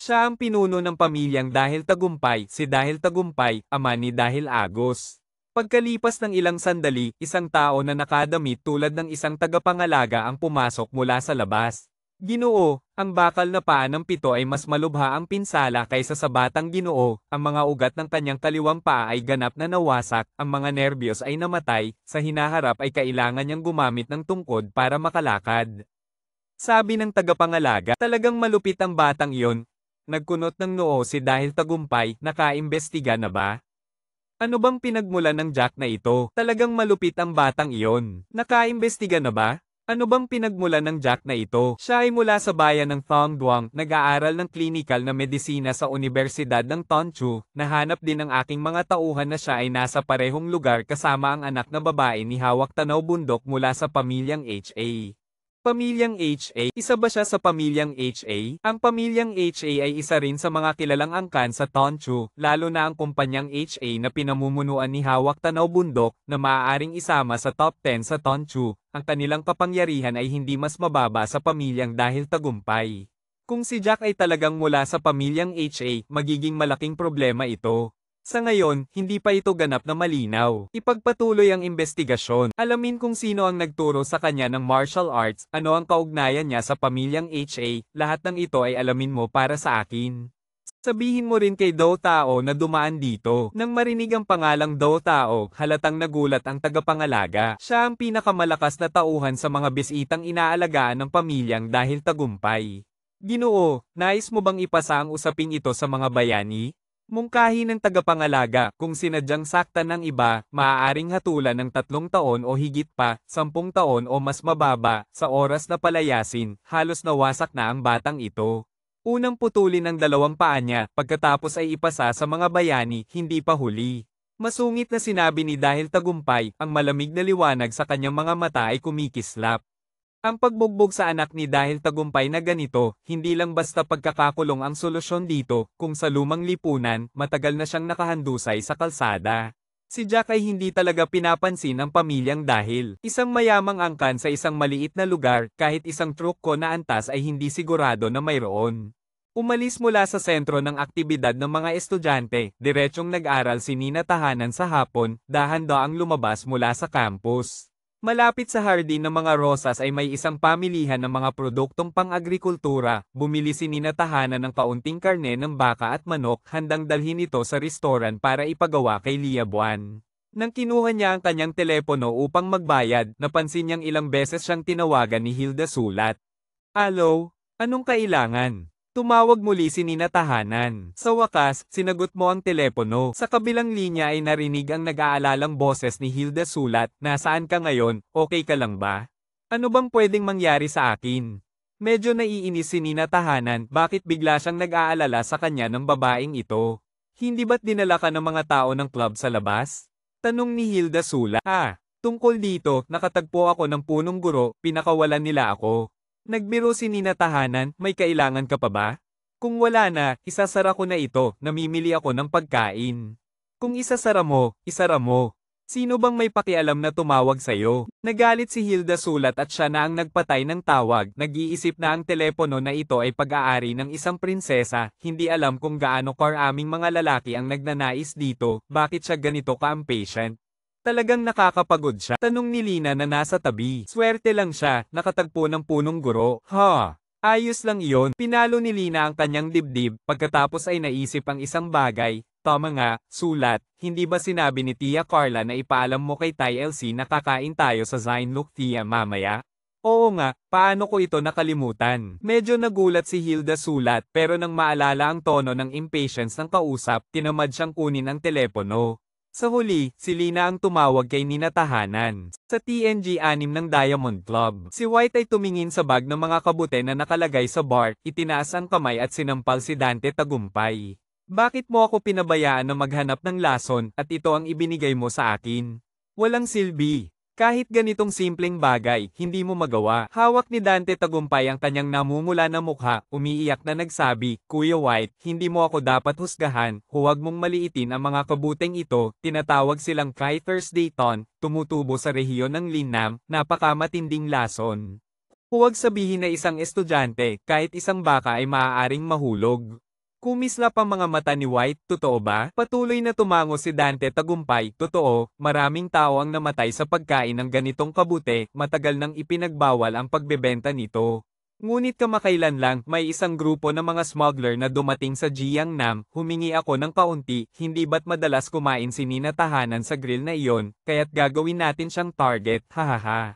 Siya ang pinuno ng pamilyang Dahil Tagumpay, si Dahil Tagumpay, ama ni Dahil Agos. Pagkalipas ng ilang sandali, isang tao na nakadamit tulad ng isang tagapangalaga ang pumasok mula sa labas. Ginoo, ang bakal na paa ng pito ay mas malubha ang pinsala kaysa sa batang Ginoo, ang mga ugat ng kanyang kaliwang paa ay ganap na nawasak, ang mga nerbiyos ay namatay, sa hinaharap ay kailangan niyang gumamit ng tungkod para makalakad. Sabi ng tagapangalaga, talagang malupit ang batang iyon. Nagkunot ng noo si Dahil Tagumpay, nakaimbestiga na ba? Ano bang pinagmulan ng Jack na ito? Talagang malupit ang batang iyon. Nakaimbestiga na ba? Ano bang pinagmulan ng Jack na ito? Siya ay mula sa bayan ng Thongduang, nag-aaral ng klinikal na medisina sa Universidad ng Tonchu, nahanap din ng aking mga tauhan na siya ay nasa parehong lugar kasama ang anak na babae ni Hawak Tanaw Bundok mula sa pamilyang HA. Pamilyang HA, isa ba siya sa pamilyang HA? Ang pamilyang HA ay isa rin sa mga kilalang angkan sa Tonchu, lalo na ang kumpanyang HA na pinamumunuan ni Hawak Tanaw Bundok, na maaaring isama sa top 10 sa Tonchu. Ang kanilang kapangyarihan ay hindi mas mababa sa pamilyang Dahil Tagumpay. Kung si Jack ay talagang mula sa pamilyang HA, magiging malaking problema ito. Sa ngayon, hindi pa ito ganap na malinaw. Ipagpatuloy ang investigasyon. Alamin kung sino ang nagturo sa kanya ng martial arts, ano ang kaugnayan niya sa pamilyang HA, lahat ng ito ay alamin mo para sa akin. Sabihin mo rin kay Do Tao na dumaan dito. Nang marinig ang pangalang Do Tao, halatang nagulat ang tagapangalaga. Siya ang pinakamalakas na tauhan sa mga bisitang inaalagaan ng pamilyang Dahil Tagumpay. Ginoo, nais mo bang ipasa ang usaping ito sa mga bayani? Mungkahi ng tagapangalaga, kung sinadyang saktan ng iba, maaaring hatulan ng 3 taon o higit pa, 10 taon o mas mababa, sa oras na palayasin, halos nawasak na ang batang ito. Unang putulin ang 2 paa niya, pagkatapos ay ipasa sa mga bayani, hindi pa huli. Masungit na sinabi ni Dahil Tagumpay, ang malamig na liwanag sa kanyang mga mata ay kumikislap. Ang pagbugbog sa anak ni Dahil Tagumpay na ganito, hindi lang basta pagkakakulong ang solusyon dito, kung sa lumang lipunan, matagal na siyang nakahandusay sa kalsada. Si Jack ay hindi talaga pinapansin ng pamilyang Dahil. Isang mayamang angkan sa isang maliit na lugar, kahit isang truck ko na antas ay hindi sigurado na mayroon. Umalis mula sa sentro ng aktibidad ng mga estudyante, diretsyong nag-aral si Nina tahanan sa hapon, dahan-daang lumabas mula sa campus. Malapit sa hardin ng mga rosas ay may isang pamilihan ng mga produktong pang-agrikultura. Bumili si Nina tahanan ng kaunting karne ng baka at manok, handang dalhin ito sa restoran para ipagawa kay Lia Buwan. Nang kinuha niya ang kanyang telepono upang magbayad, napansin niyang ilang beses siyang tinawagan ni Hilda Sulat. Alo, anong kailangan? Tumawag muli si Nina Tahanan. Sa wakas, sinagot mo ang telepono. Sa kabilang linya ay narinig ang nag-aalalang boses ni Hilda Sulat. Nasaan ka ngayon? Okay ka lang ba? Ano bang pwedeng mangyari sa akin? Medyo naiinis si Nina Tahanan, bakit bigla siyang nag-aalala sa kanya ng babaeng ito? Hindi ba't dinala ka ng mga tao ng club sa labas? Tanong ni Hilda Sulat. Tungkol dito, nakatagpo ako ng punong guro, pinakawalan nila ako. Nagbiro si Nina Tahanan, may kailangan ka pa ba? Kung wala na, isasara ko na ito, namimili ako ng pagkain. Kung isasara mo, isara mo. Sino bang may pakialam na tumawag sa'yo? Nagalit si Hilda Sulat at siya na ang nagpatay ng tawag, nag-iisip na ang telepono na ito ay pag-aari ng isang prinsesa, hindi alam kung gaano karaming mga lalaki ang nagnanais dito, bakit siya ganito ka-impatient? Talagang nakakapagod siya. Tanong ni Lina na nasa tabi. Swerte lang siya, nakatagpo ng punong guro. Ayos lang iyon. Pinalo ni Lina ang kanyang dibdib, pagkatapos ay naisip ang isang bagay. Tama nga, Sulat, hindi ba sinabi ni Tia Carla na ipaalam mo kay Tay LC na kakain tayo sa Zinlook Tia mamaya? Oo nga, paano ko ito nakalimutan? Medyo nagulat si Hilda Sulat pero nang maalala ang tono ng impatience ng kausap, tinamad siyang kunin ang telepono. Sa huli, si Lina ang tumawag kay Nina Tahanan. Sa TNG-6 ng Diamond Club, si White ay tumingin sa bag ng mga kabute na nakalagay sa bar, itinaas ang kamay at sinampal si Dante Tagumpay. Bakit mo ako pinabayaan na maghanap ng lason at ito ang ibinigay mo sa akin? Walang silbi. Kahit ganitong simpleng bagay, hindi mo magawa. Hawak ni Dante Tagumpay ang kanyang namumula na mukha, umiiyak na nagsabi, Kuya White, hindi mo ako dapat husgahan, huwag mong maliitin ang mga kabuteng ito, tinatawag silang Kai Thursday Ton, tumutubo sa rehiyon ng Linam, napakamatinding lason. Huwag sabihin na isang estudyante, kahit isang baka ay maaaring mahulog. Kumislap ang mga mata ni White, totoo ba? Patuloy na tumango si Dante Tagumpay, totoo, maraming tao ang namatay sa pagkain ng ganitong kabute, matagal nang ipinagbawal ang pagbebenta nito. Ngunit kamakailan lang, may isang grupo ng mga smuggler na dumating sa Jiangnam, humingi ako ng kaunti, hindi ba't madalas kumain si Nina Tahanan sa grill na iyon, kaya't gagawin natin siyang target, hahaha.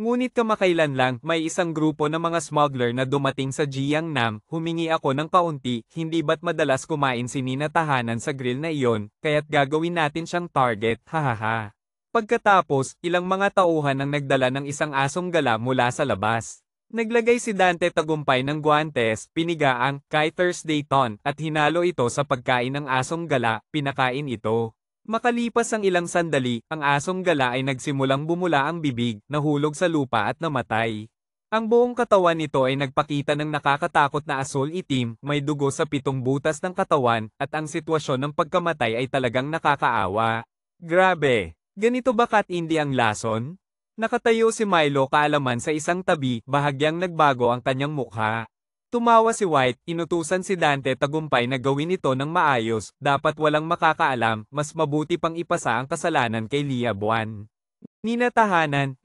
Ngunit kamakailan lang, may isang grupo ng mga smuggler na dumating sa Jiangnam, humingi ako ng kaunti, hindi ba't madalas kumain si Nina Tahanan sa grill na iyon, kaya't gagawin natin siyang target, hahaha. Pagkatapos, ilang mga tauhan ang nagdala ng isang asong gala mula sa labas. Naglagay si Dante Tagumpay ng guwantes, pinigaang, Kai Thursday Ton, at hinalo ito sa pagkain ng asong gala, pinakain ito. Makalipas ang ilang sandali, ang asong gala ay nagsimulang bumula ang bibig, nahulog sa lupa at namatay. Ang buong katawan nito ay nagpakita ng nakakatakot na asul itim, may dugo sa 7 butas ng katawan, at ang sitwasyon ng pagkamatay ay talagang nakakaawa. Grabe! Ganito ba katindi ang lason? Nakatayo si Milo kaalaman sa isang tabi, bahagyang nagbago ang kanyang mukha. Tumawa si White, inutusan si Dante Tagumpay na gawin ito ng maayos, dapat walang makakaalam, mas mabuti pang ipasa ang kasalanan kay Lia Buwan. Nina Tahanan,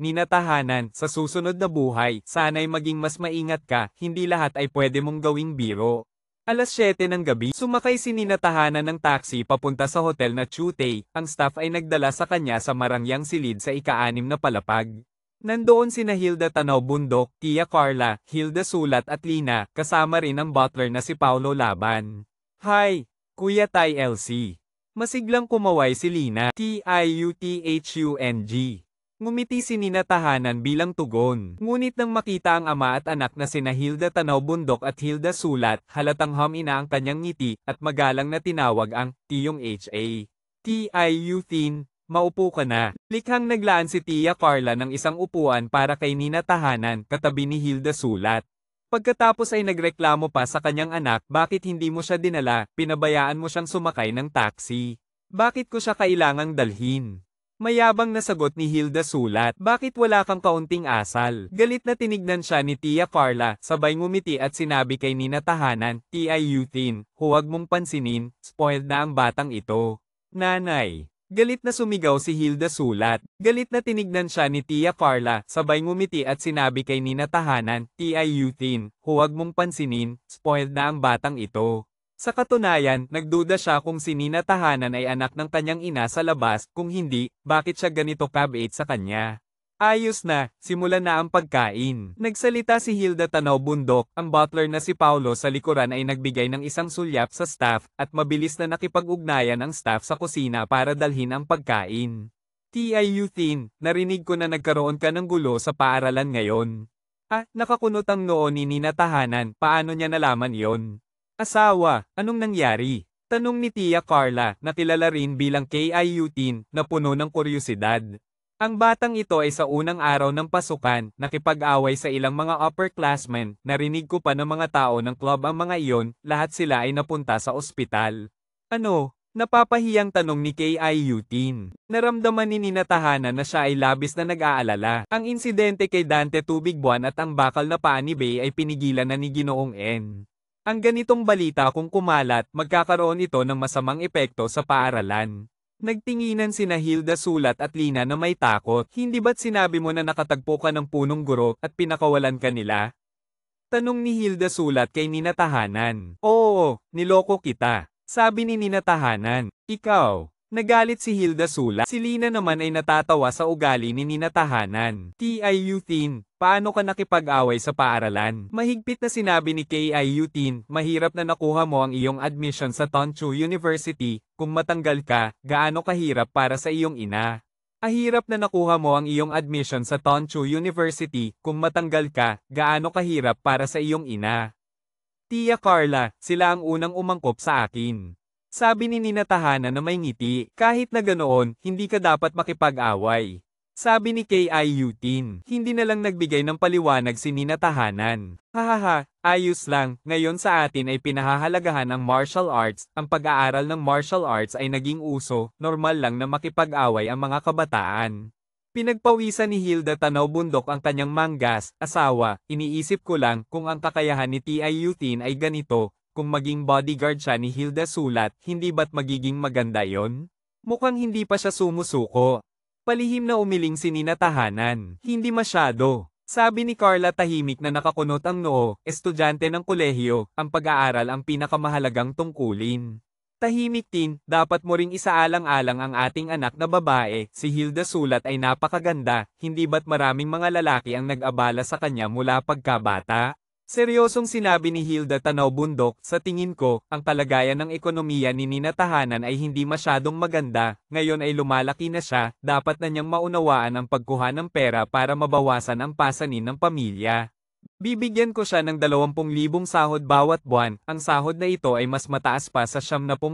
sa susunod na buhay, sana'y maging mas maingat ka, hindi lahat ay pwede mong gawing biro. Alas 7 ng gabi, sumakay si Nina Tahanan ng taxi papunta sa hotel na Chute, ang staff ay nagdala sa kanya sa marangyang silid sa ika-6 na palapag. Nandoon sina Hilda Tanaw Bundok, Tia Carla, Hilda Sulat at Lina, kasama rin ang butler na si Paulo Laban. Hi, Kuya Tay LC. Masiglang kumaway si Lina, Tiuthung. Ngumiti si Nina Tahanan bilang tugon. Ngunit nang makita ang ama at anak na sina Hilda Tanaw Bundok at Hilda Sulat, halatang humina ang kanyang ngiti, at magalang na tinawag ang Tiyong HA. Tiuthung. Maupo ka na. Likhang naglaan si Tia Carla ng isang upuan para kay Nina Tahanan, katabi ni Hilda Sulat. Pagkatapos ay nagreklamo pa sa kanyang anak, bakit hindi mo siya dinala, pinabayaan mo siyang sumakay ng taxi. Bakit ko siya kailangang dalhin? Mayabang na sagot ni Hilda Sulat, bakit wala kang kaunting asal? Galit na tinignan siya ni Tia Carla, sabay ngumiti at sinabi kay Nina Tahanan, Tiuthung, huwag mong pansinin, spoiled na ang batang ito. Nanay. Galit na sumigaw si Hilda Sulat. Galit na tinignan siya ni Tia Carla, sabay ngumiti at sinabi kay Nina Tahanan, Tiuthung, huwag mong pansinin, spoiled na ang batang ito. Sa katunayan, nagduda siya kung si Nina Tahanan ay anak ng kanyang ina sa labas, kung hindi, bakit siya ganito kabait sa kanya. Ayos na, simulan na ang pagkain. Nagsalita si Hilda Tanaw Bundok, ang butler na si Paulo sa likuran ay nagbigay ng isang sulyap sa staff, at mabilis na nakipag-ugnayan ang staff sa kusina para dalhin ang pagkain. TIU Thin, narinig ko na nagkaroon ka ng gulo sa paaralan ngayon. Nakakunot ang noo ni Nina Tahanan, paano niya nalaman yon? Asawa, anong nangyari? Tanong ni Tia Carla, na kilala rin bilang KIU Teen, na puno ng kuryosidad. Ang batang ito ay sa unang araw ng pasukan, nakipag-away sa ilang mga upperclassmen, narinig ko pa ng mga tao ng club ang mga iyon, lahat sila ay napunta sa ospital. Ano? Napapahiyang tanong ni KIU Teen. Naramdaman ni Nina Tahanan na siya ay labis na nag-aalala. Ang insidente kay Dante Tubigbuan at ang bakal na paa ni Bey ay pinigilan na ni Ginoong N. Ang ganitong balita kung kumalat, magkakaroon ito ng masamang epekto sa paaralan. Nagtinginan sina Hilda Sulat at Lina na may takot. Hindi ba't sinabi mo na nakatagpo ka ng punong guro at pinakawalan ka nila? Tanong ni Hilda Sulat kay Nina Tahanan. Oo, niloko kita. Sabi ni Nina Tahanan. Ikaw. Nagalit si Hilda Sulat. Si Lina naman ay natatawa sa ugali ni Nina Tahanan. TIU Teen, paano ka nakipag-away sa paaralan? Mahigpit na sinabi ni KIU Teen, mahirap na nakuha mo ang iyong admission sa Tonchu University, kung matanggal ka, gaano kahirap para sa iyong ina? Ahirap na nakuha mo ang iyong admission sa Tonchu University, kung matanggal ka, gaano kahirap para sa iyong ina? Tia Carla, sila ang unang umangkop sa akin. Sabi ni Nina Tahanan na may ngiti, kahit na ganoon, hindi ka dapat makipag-away. Sabi ni KIU Teen, hindi na lang nagbigay ng paliwanag si Nina Tahanan. Hahaha, ayos lang, ngayon sa atin ay pinahahalagahan ang martial arts, ang pag-aaral ng martial arts ay naging uso, normal lang na makipag-away ang mga kabataan. Pinagpawisan ni Hilda Tanaw Bundok ang kanyang manggas, asawa, iniisip ko lang kung ang kakayahan ni TIU Teen ay ganito, kung maging bodyguard siya ni Hilda Sulat, hindi ba't magiging maganda yon? Mukhang hindi pa siya sumusuko. Palihim na umiling si Nina Tahanan. Hindi masyado. Sabi ni Carla tahimik na nakakunot ang noo, estudyante ng kolehiyo, ang pag-aaral ang pinakamahalagang tungkulin. Tahimik Teen, dapat mo ring isaalang-alang ang ating anak na babae, si Hilda Sulat ay napakaganda, hindi ba't maraming mga lalaki ang nag-abala sa kanya mula pagkabata? Seryosong sinabi ni Hilda Tanaw Bundok, sa tingin ko, ang kalagayan ng ekonomiya ni Nina Tahanan ay hindi masyadong maganda, ngayon ay lumalaki na siya, dapat na niyang maunawaan ang pagkuha ng pera para mabawasan ang pasanin ng pamilya. Bibigyan ko siya ng 20,000 sahod bawat buwan, ang sahod na ito ay mas mataas pa sa 70%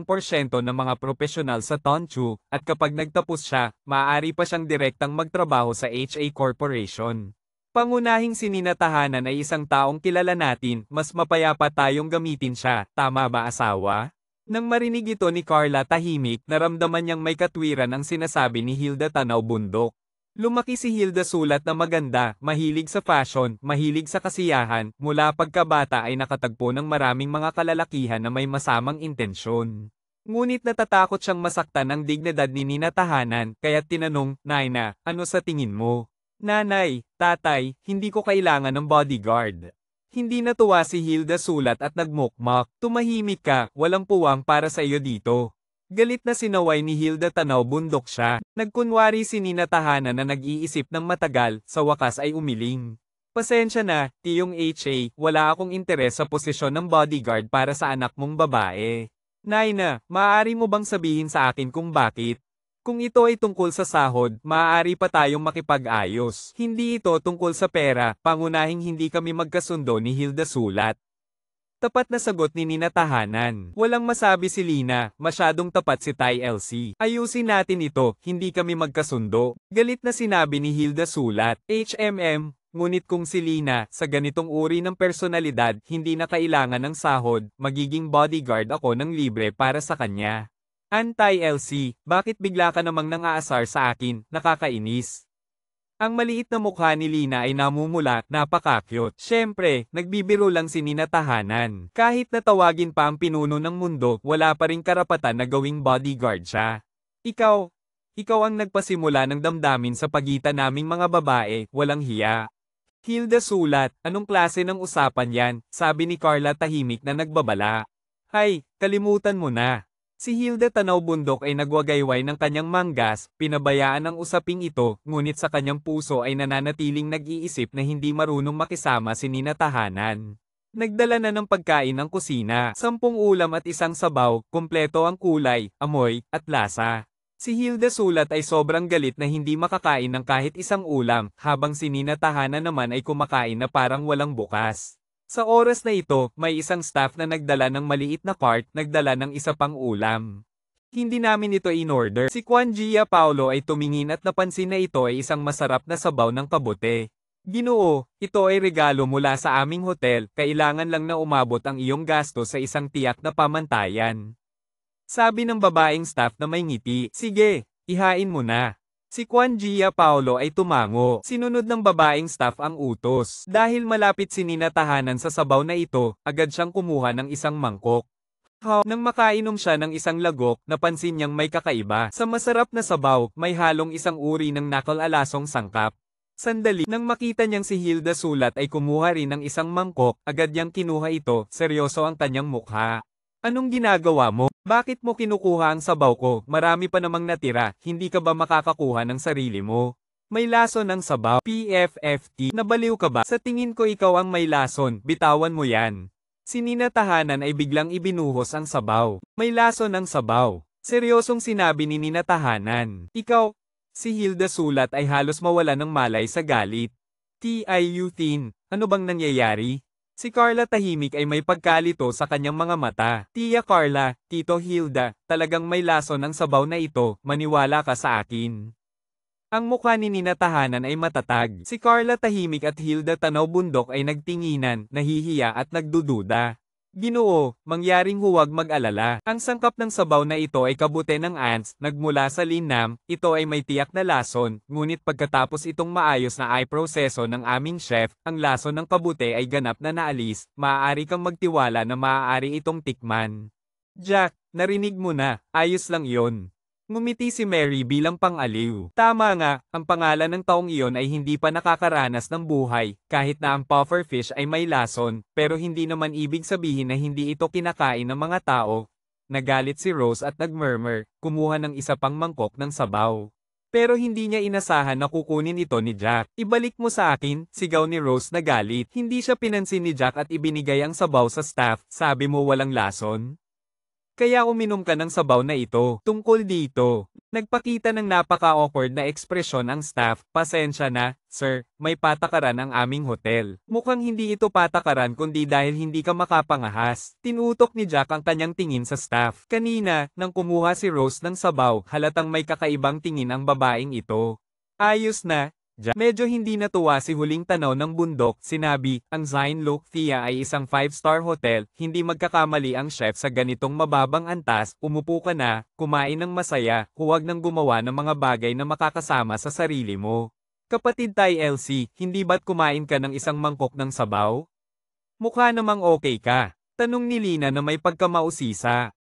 ng mga propesyonal sa Tonchu, at kapag nagtapos siya, maaari pa siyang direktang magtrabaho sa HA Corporation. Pangunahing si Nina Tahanan ay isang taong kilala natin, mas mapayapa tayong gamitin siya, tama ba asawa? Nang marinig ito ni Carla tahimik, naramdaman niyang may katwiran ang sinasabi ni Hilda Tanaw Bundok. Lumaki si Hilda Sulat na maganda, mahilig sa fashion, mahilig sa kasiyahan, mula pagkabata ay nakatagpo ng maraming mga kalalakihan na may masamang intensyon. Ngunit natatakot siyang masaktan ang dignidad ni Nina Tahanan, kaya tinanong, Naina, ano sa tingin mo? Nanay, tatay, hindi ko kailangan ng bodyguard. Hindi natuwa si Hilda Sulat at nagmukmak, tumahimik ka, walang puwang para sa iyo dito. Galit na sinaway ni Hilda Tanaw Bundok siya, nagkunwari si Nina Tahanan na nag-iisip ng matagal, sa wakas ay umiling. Pasensya na, tiyong HA, wala akong interes sa posisyon ng bodyguard para sa anak mong babae. Naina, maaari mo bang sabihin sa akin kung bakit? Kung ito ay tungkol sa sahod, maaari pa tayong makipag-ayos. Hindi ito tungkol sa pera, pangunahing hindi kami magkasundo ni Hilda Sulat. Tapat na sagot ni Nina Tahanan. Walang masabi si Lina, masyadong tapat si Ty LC. Ayusin natin ito, hindi kami magkasundo. Galit na sinabi ni Hilda Sulat. HMM, ngunit kung si Lina, sa ganitong uri ng personalidad, hindi na kailangan ng sahod, magiging bodyguard ako ng libre para sa kanya. Anti-LC, bakit bigla ka namang nang-aasar sa akin, nakakainis? Ang maliit na mukha ni Lina ay namumula, napaka-cute. Siyempre, nagbibiro lang si Nina Tahanan. Kahit natawagin pa ang pinuno ng mundo, wala pa ring karapatan na gawing bodyguard siya. Ikaw ang nagpasimula ng damdamin sa pagitan naming mga babae, walang hiya. Hilda Sulat, anong klase ng usapan yan? Sabi ni Carla tahimik na nagbabala. Hay, kalimutan mo na. Si Hilda Tanaw Bundok ay nagwagayway ng kanyang manggas, pinabayaan ang usaping ito, ngunit sa kanyang puso ay nananatiling nag-iisip na hindi marunong makisama si Nina Tahanan. Nagdala na ng pagkain ng kusina, 10 ulam at isang sabaw, kumpleto ang kulay, amoy, at lasa. Si Hilda Sulat ay sobrang galit na hindi makakain ng kahit isang ulam, habang si Nina Tahanan naman ay kumakain na parang walang bukas. Sa oras na ito, may isang staff na nagdala ng maliit na cart, nagdala ng isa pang ulam. Hindi namin ito in-order. Si Juan Gia Paulo ay tumingin at napansin na ito ay isang masarap na sabaw ng kabute. Ginoo, ito ay regalo mula sa aming hotel, kailangan lang na umabot ang iyong gasto sa isang tiyak na pamantayan. Sabi ng babaeng staff na may ngiti, sige, ihain mo na. Si Juan Gia Paulo ay tumango. Sinunod ng babaeng staff ang utos. Dahil malapit si Nina Tahanan sa sabaw na ito, agad siyang kumuha ng isang mangkok. Nang makainom siya ng isang lagok, napansin niyang may kakaiba. Sa masarap na sabaw, may halong isang uri ng nakal-alasong sangkap. Sandali, nang makita niyang si Hilda Sulat ay kumuha rin ng isang mangkok, agad niyang kinuha ito, seryoso ang kanyang mukha. Anong ginagawa mo? Bakit mo kinukuha ang sabaw ko? Marami pa namang natira, hindi ka ba makakakuha ng sarili mo? May lason ng sabaw. PFFT, nabaliw ka ba? Sa tingin ko ikaw ang may lason, bitawan mo yan. Si Nina Tahanan ay biglang ibinuhos ang sabaw. May lason ng sabaw. Seryosong sinabi ni Nina Tahanan. Ikaw, si Hilda Sulat ay halos mawala ng malay sa galit. TIU Thin, ano bang nangyayari? Si Carla tahimik ay may pagkalito sa kanyang mga mata. Tia Carla, Tito Hilda, talagang may lason ang sabaw na ito, maniwala ka sa akin. Ang mukha ni Nina Tahanan ay matatag. Si Carla tahimik at Hilda Tanaw Bundok ay nagtinginan, nahihiya at nagdududa. Ginoo, mangyaring huwag mag-alala. Ang sangkap ng sabaw na ito ay kabute ng ants, nagmula sa linam, ito ay may tiyak na lason, ngunit pagkatapos itong maayos na proseso ng aming chef, ang lason ng kabute ay ganap na naalis, maaari kang magtiwala na maaari itong tikman. Jack, narinig mo na, ayos lang iyon. Ngumiti si Mary bilang pang-aliw. Tama nga, ang pangalan ng taong iyon ay hindi pa nakakaranas ng buhay, kahit na ang pufferfish ay may lason, pero hindi naman ibig sabihin na hindi ito kinakain ng mga tao. Nagalit si Rose at nagmurmur, kumuha ng isa pang mangkok ng sabaw. Pero hindi niya inasahan na kukunin ito ni Jack. Ibalik mo sa akin, sigaw ni Rose na galit. Hindi siya pinansin ni Jack at ibinigay ang sabaw sa staff, sabi mo walang lason? Kaya uminom ka ng sabaw na ito. Tungkol dito, nagpakita ng napaka-awkward na ekspresyon ang staff. Pasensya na, sir, may patakaran ang aming hotel. Mukhang hindi ito patakaran kundi dahil hindi ka makapangahas. Tinutok ni Jack ang kanyang tingin sa staff. Kanina, nang kumuha si Rose ng sabaw, halatang may kakaibang tingin ang babaeng ito. Ayos na. Medyo hindi natuwa si Huling Tanaw ng Bundok, sinabi, ang Zine Look Thea ay isang 5-star hotel, hindi magkakamali ang chef sa ganitong mababang antas, umupo ka na, kumain ng masaya, huwag nang gumawa ng mga bagay na makakasama sa sarili mo. Kapatid Tay Elsie, hindi ba't kumain ka ng isang mangkok ng sabaw? Mukha namang okay ka. Tanong ni Lina na may pagkamausisa.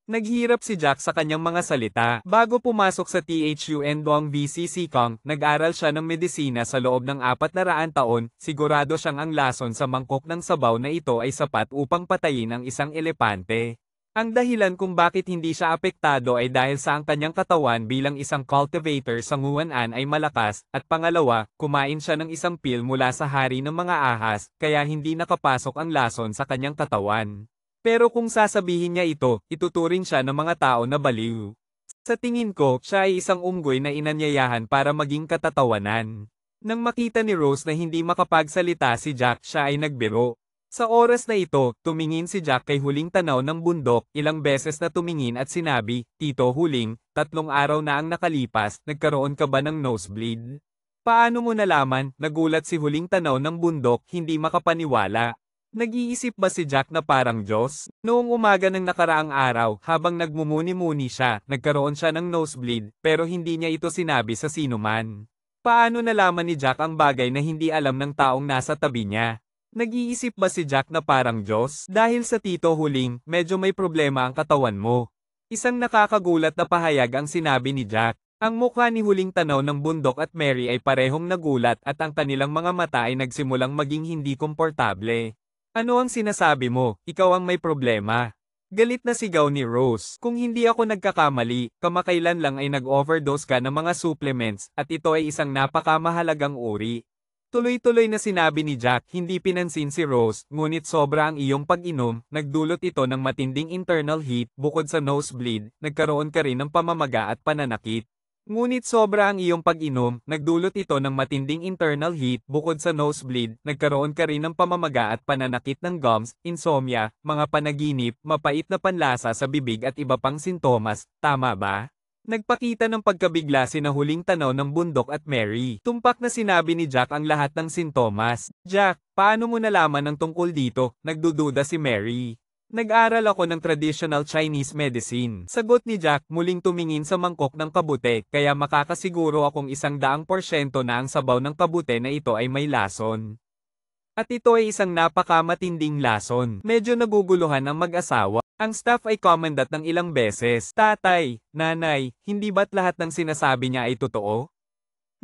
Naghirap si Jack sa kanyang mga salita. Bago pumasok sa THUN Dong VCC Kong, nag-aral siya ng medisina sa loob ng 400 taon, sigurado siyang ang lason sa mangkok ng sabaw na ito ay sapat upang patayin ang isang elepante. Ang dahilan kung bakit hindi siya apektado ay dahil sa ang kanyang katawan bilang isang cultivator sa Nguyen-an ay malakas, at pangalawa, kumain siya ng isang pil mula sa hari ng mga ahas, kaya hindi nakapasok ang lason sa kanyang katawan. Pero kung sasabihin niya ito, ituturing siya ng mga tao na baliw. Sa tingin ko, siya ay isang unggoy na inanyayahan para maging katatawanan. Nang makita ni Rose na hindi makapagsalita si Jack, siya ay nagbiro. Sa oras na ito, tumingin si Jack kay Huling Tanaw ng Bundok, ilang beses na tumingin at sinabi, Tito Huling, 3 araw na ang nakalipas, nagkaroon ka ba ng nosebleed? Paano mo nalaman? Nagulat si Huling Tanaw ng Bundok, hindi makapaniwala. Nag-iisip ba si Jack na parang Diyos? Noong umaga ng nakaraang araw, habang nagmumuni-muni siya, nagkaroon siya ng nosebleed, pero hindi niya ito sinabi sa sinuman. Paano nalaman ni Jack ang bagay na hindi alam ng taong nasa tabi niya? Nag-iisip ba si Jack na parang Diyos? Dahil sa Tito Huling, medyo may problema ang katawan mo. Isang nakakagulat na pahayag ang sinabi ni Jack. Ang mukha ni Huling Tanaw ng Bundok at Mary ay parehong nagulat at ang kanilang mga mata ay nagsimulang maging hindi komportable. Ano ang sinasabi mo? Ikaw ang may problema. Galit na sigaw ni Rose. Kung hindi ako nagkakamali, kamakailan lang ay nag-overdose ka ng mga supplements at ito ay isang napakamahalagang uri. Tuloy-tuloy na sinabi ni Jack, hindi pinansin si Rose, ngunit sobra ang iyong pag-inom, nagdulot ito ng matinding internal heat, bukod sa nosebleed, nagkaroon ka rin ng pamamaga at pananakit. Ngunit sobra ang iyong pag-inom, nagdulot ito ng matinding internal heat, bukod sa nosebleed, nagkaroon ka rin ng pamamaga at pananakit ng gums, insomnia, mga panaginip, mapait na panlasa sa bibig at iba pang sintomas, tama ba? Nagpakita ng pagkabigla sina Huling Tanaw ng Bundok at Mary. Tumpak na sinabi ni Jack ang lahat ng sintomas. Jack, paano mo nalaman ang tungkol dito? Nagdududa si Mary. Nag-aral ako ng traditional Chinese medicine. Sagot ni Jack, muling tumingin sa mangkok ng kabute, kaya makakasiguro akong 100% na ang sabaw ng kabute na ito ay may lason. At ito ay isang napakamatinding lason. Medyo naguguluhan ang mag-asawa. Ang staff ay commendat ng ilang beses. Tatay, nanay, hindi ba't lahat ng sinasabi niya ay totoo?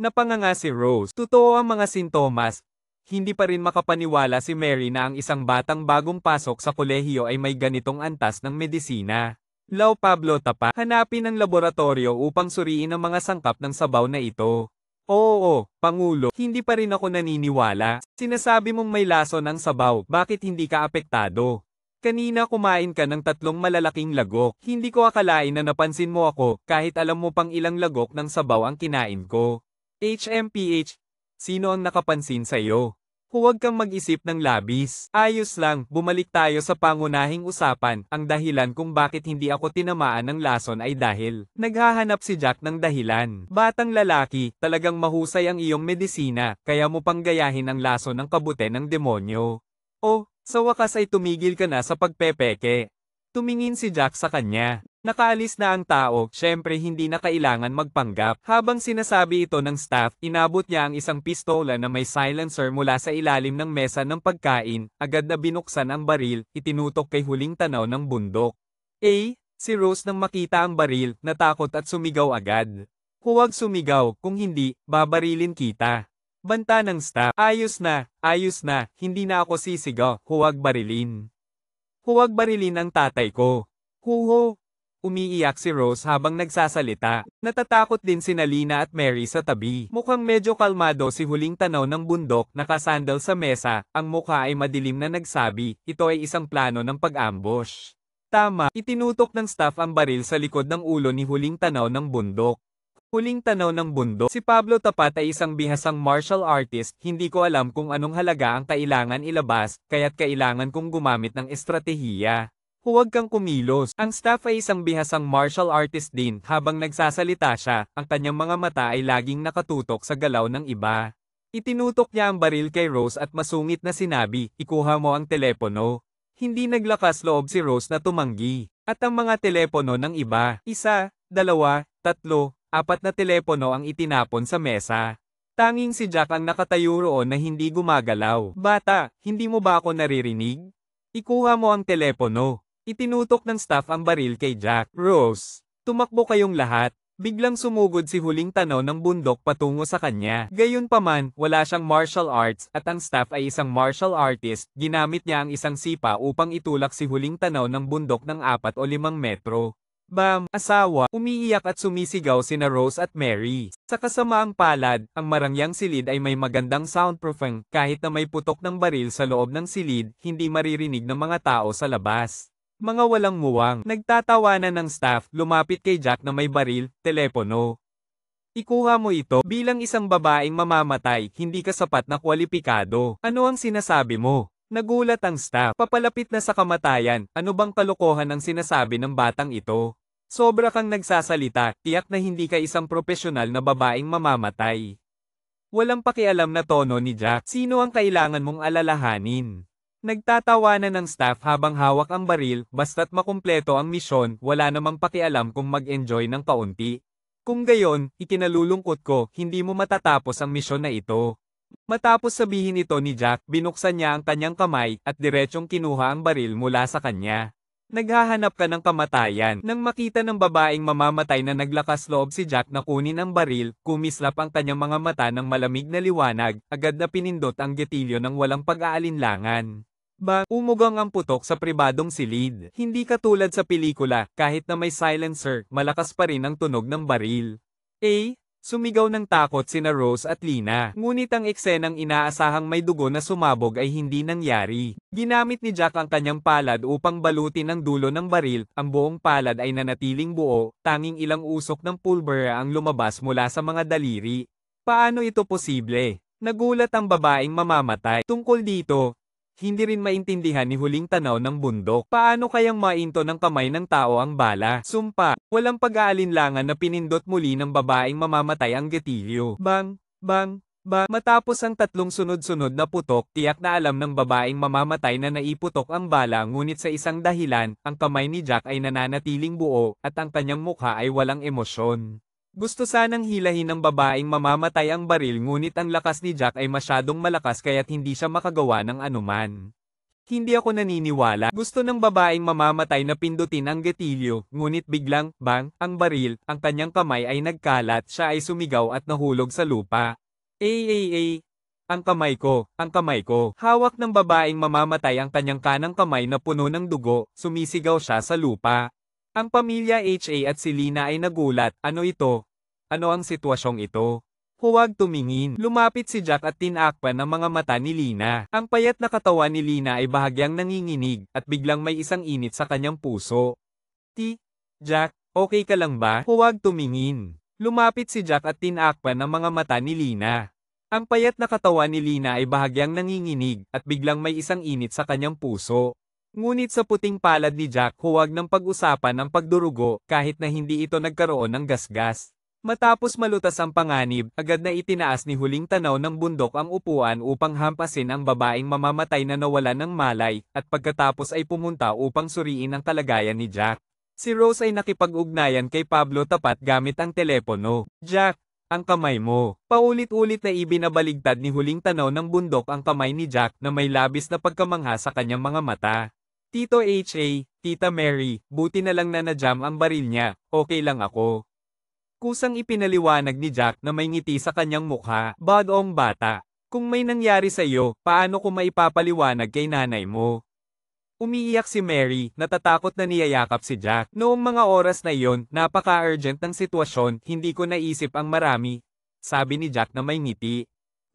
Napanganga si Rose. Totoo ang mga sintomas. Hindi pa rin makapaniwala si Mary na ang isang batang bagong pasok sa kolehiyo ay may ganitong antas ng medisina. Lau Pablo Tapa, hanapin ang laboratorio upang suriin ang mga sangkap ng sabaw na ito. Oo, Pangulo, hindi pa rin ako naniniwala. Sinasabi mong may lason ang sabaw, bakit hindi ka apektado? Kanina kumain ka ng 3 malalaking lagok. Hindi ko akalain na napansin mo ako, kahit alam mo pang ilang lagok ng sabaw ang kinain ko. HMPH, sino ang nakapansin sa'yo? Huwag kang mag-isip ng labis. Ayos lang, bumalik tayo sa pangunahing usapan. Ang dahilan kung bakit hindi ako tinamaan ng lason ay dahil naghahanap si Jack ng dahilan. Batang lalaki, talagang mahusay ang iyong medisina, kaya mo pang gayahin ang lason ng kabute ng demonyo. Oh, sa wakas ay tumigil ka na sa pagpepeke. Tumingin si Jack sa kanya. Nakaalis na ang tao, syempre hindi na kailangan magpanggap. Habang sinasabi ito ng staff, inabot niya ang isang pistola na may silencer mula sa ilalim ng mesa ng pagkain, agad na binuksan ang baril, itinutok kay Huling Tanaw ng Bundok. Si Rose nang makita ang baril, natakot at sumigaw agad. Huwag sumigaw, kung hindi, babarilin kita. Banta ng staff, ayos na, hindi na ako sisigaw, huwag barilin. Huwag barilin ang tatay ko. Huho! Umiiyak si Rose habang nagsasalita. Natatakot din sina Lina at Mary sa tabi. Mukhang medyo kalmado si Huling Tanaw ng Bundok, nakasandal sa mesa, ang mukha ay madilim na nagsabi, ito ay isang plano ng pag-ambush. Tama, itinutok ng staff ang baril sa likod ng ulo ni Huling Tanaw ng Bundok. Huling Tanaw ng Bundok, si Pablo Tapat ay isang bihasang martial artist, hindi ko alam kung anong halaga ang kailangan ilabas, kaya't kailangan kong gumamit ng estratehiya. Huwag kang kumilos. Ang staff ay isang bihasang martial artist din. Habang nagsasalita siya, ang kanyang mga mata ay laging nakatutok sa galaw ng iba. Itinutok niya ang baril kay Rose at masungit na sinabi, ikuha mo ang telepono. Hindi naglakas loob si Rose na tumanggi. At ang mga telepono ng iba, 1, 2, 3, 4 na telepono ang itinapon sa mesa. Tanging si Jack ang nakatayo roon na hindi gumagalaw. Bata, hindi mo ba ako naririnig? Ikuha mo ang telepono. Itinutok ng staff ang baril kay Jack. Rose, tumakbo kayong lahat. Biglang sumugod si Huling Tanaw ng Bundok patungo sa kanya. Gayunpaman, wala siyang martial arts at ang staff ay isang martial artist. Ginamit niya ang isang sipa upang itulak si Huling Tanaw ng Bundok ng 4 o 5 metro. Bam! Asawa, umiiyak at sumisigaw sina Rose at Mary. Sa kasamaang palad, ang marangyang silid ay may magandang soundproofing, kahit na may putok ng baril sa loob ng silid, hindi maririnig ng mga tao sa labas. Mga walang muwang, nagtatawanan ng staff, lumapit kay Jack na may baril, telepono. Ikuha mo ito, bilang isang babaeng mamamatay, hindi ka sapat na kwalipikado. Ano ang sinasabi mo? Nagulat ang staff, papalapit na sa kamatayan, ano bang kalokohan ang sinasabi ng batang ito? Sobra kang nagsasalita, tiyak na hindi ka isang propesyonal na babaeng mamamatay. Walang pakialam na tono ni Jack, sino ang kailangan mong alalahanin? Nagtatawanan ng staff habang hawak ang baril, basta't makumpleto ang misyon, wala namang pakialam kung mag-enjoy ng kaunti. Kung gayon, ikinalulungkot ko, hindi mo matatapos ang misyon na ito. Matapos sabihin ito ni Jack, binuksan niya ang kanyang kamay, at diretsyong kinuha ang baril mula sa kanya. Naghahanap ka ng kamatayan. Nang makita ng babaeng mamamatay na naglakas loob si Jack na kunin ang baril, kumislap ang kanyang mga mata ng malamig na liwanag, agad na pinindot ang gatilyo ng walang pag-aalinlangan. Umugang ang putok sa pribadong silid. Hindi katulad sa pelikula, kahit na may silencer, malakas pa rin ang tunog ng baril. Sumigaw ng takot sina Rose at Lina. Ngunit ang eksenang inaasahang may dugo na sumabog ay hindi nangyari. Ginamit ni Jack ang kanyang palad upang balutin ang dulo ng baril, ang buong palad ay nanatiling buo, tanging ilang usok ng pulbera ang lumabas mula sa mga daliri. Paano ito posible? Nagulat ang babaeng mamamatay. Tungkol dito, hindi rin maintindihan ni Huling Tanaw ng Bundok. Paano kayang mainto ng kamay ng tao ang bala? Sumpa, walang pag-aalinlangan na pinindot muli ng babaeng mamamatay ang gatilyo. Bang! Matapos ang tatlong sunod-sunod na putok, tiyak na alam ng babaeng mamamatay na naiputok ang bala, ngunit sa isang dahilan, ang kamay ni Jack ay nananatiling buo, at ang kanyang mukha ay walang emosyon. Gusto sanang hilahin ng babaeng mamamatay ang baril, ngunit ang lakas ni Jack ay masyadong malakas kaya't hindi siya makagawa ng anuman. Hindi ako naniniwala. Gusto ng babaeng mamamatay na pindutin ang gatilyo, ngunit biglang, bang, ang baril, ang kanyang kamay ay nagkalat, siya ay sumigaw at nahulog sa lupa. Ang kamay ko, ang kamay ko. Hawak ng babaeng mamamatay ang kanyang kanang kamay na puno ng dugo, sumisigaw siya sa lupa. Ang pamilya HA at si Lina ay nagulat. Ano ito? Ano ang sitwasyong ito? Huwag tumingin. Lumapit si Jack at tinakpan ang mga mata ni Lina. Ang payat na katawan ni Lina ay bahagyang nanginginig, at biglang may isang init sa kanyang puso. Jack, okay ka lang ba? Huwag tumingin. Lumapit si Jack at tinakpan ang mga mata ni Lina. Ang payat na katawan ni Lina ay bahagyang nanginginig, at biglang may isang init sa kanyang puso. Ngunit sa puting palad ni Jack, huwag ng pag-usapan ang pagdurugo, kahit na hindi ito nagkaroon ng gasgas. Matapos malutas ang panganib, agad na itinaas ni Huling Tanaw ng Bundok ang upuan upang hampasin ang babaeng mamamatay na nawalan ng malay, at pagkatapos ay pumunta upang suriin ang kalagayan ni Jack. Si Rose ay nakipag-ugnayan kay Pablo tapat gamit ang telepono. Jack, ang kamay mo. Paulit-ulit na ibinabaligtad ni Huling Tanaw ng Bundok ang kamay ni Jack na may labis na pagkamangha sa kanyang mga mata. Tito HA, Tita Mary, buti na lang na na-jam ang baril niya, okay lang ako. Kusang ipinaliwanag ni Jack na may ngiti sa kanyang mukha. Badong bata, kung may nangyari sa iyo, paano ko maipapaliwanag kay nanay mo? Umiiyak si Mary, natatakot na niyayakap si Jack. Noong mga oras na iyon, napaka-urgent ng sitwasyon, hindi ko naisip ang marami. Sabi ni Jack na may ngiti.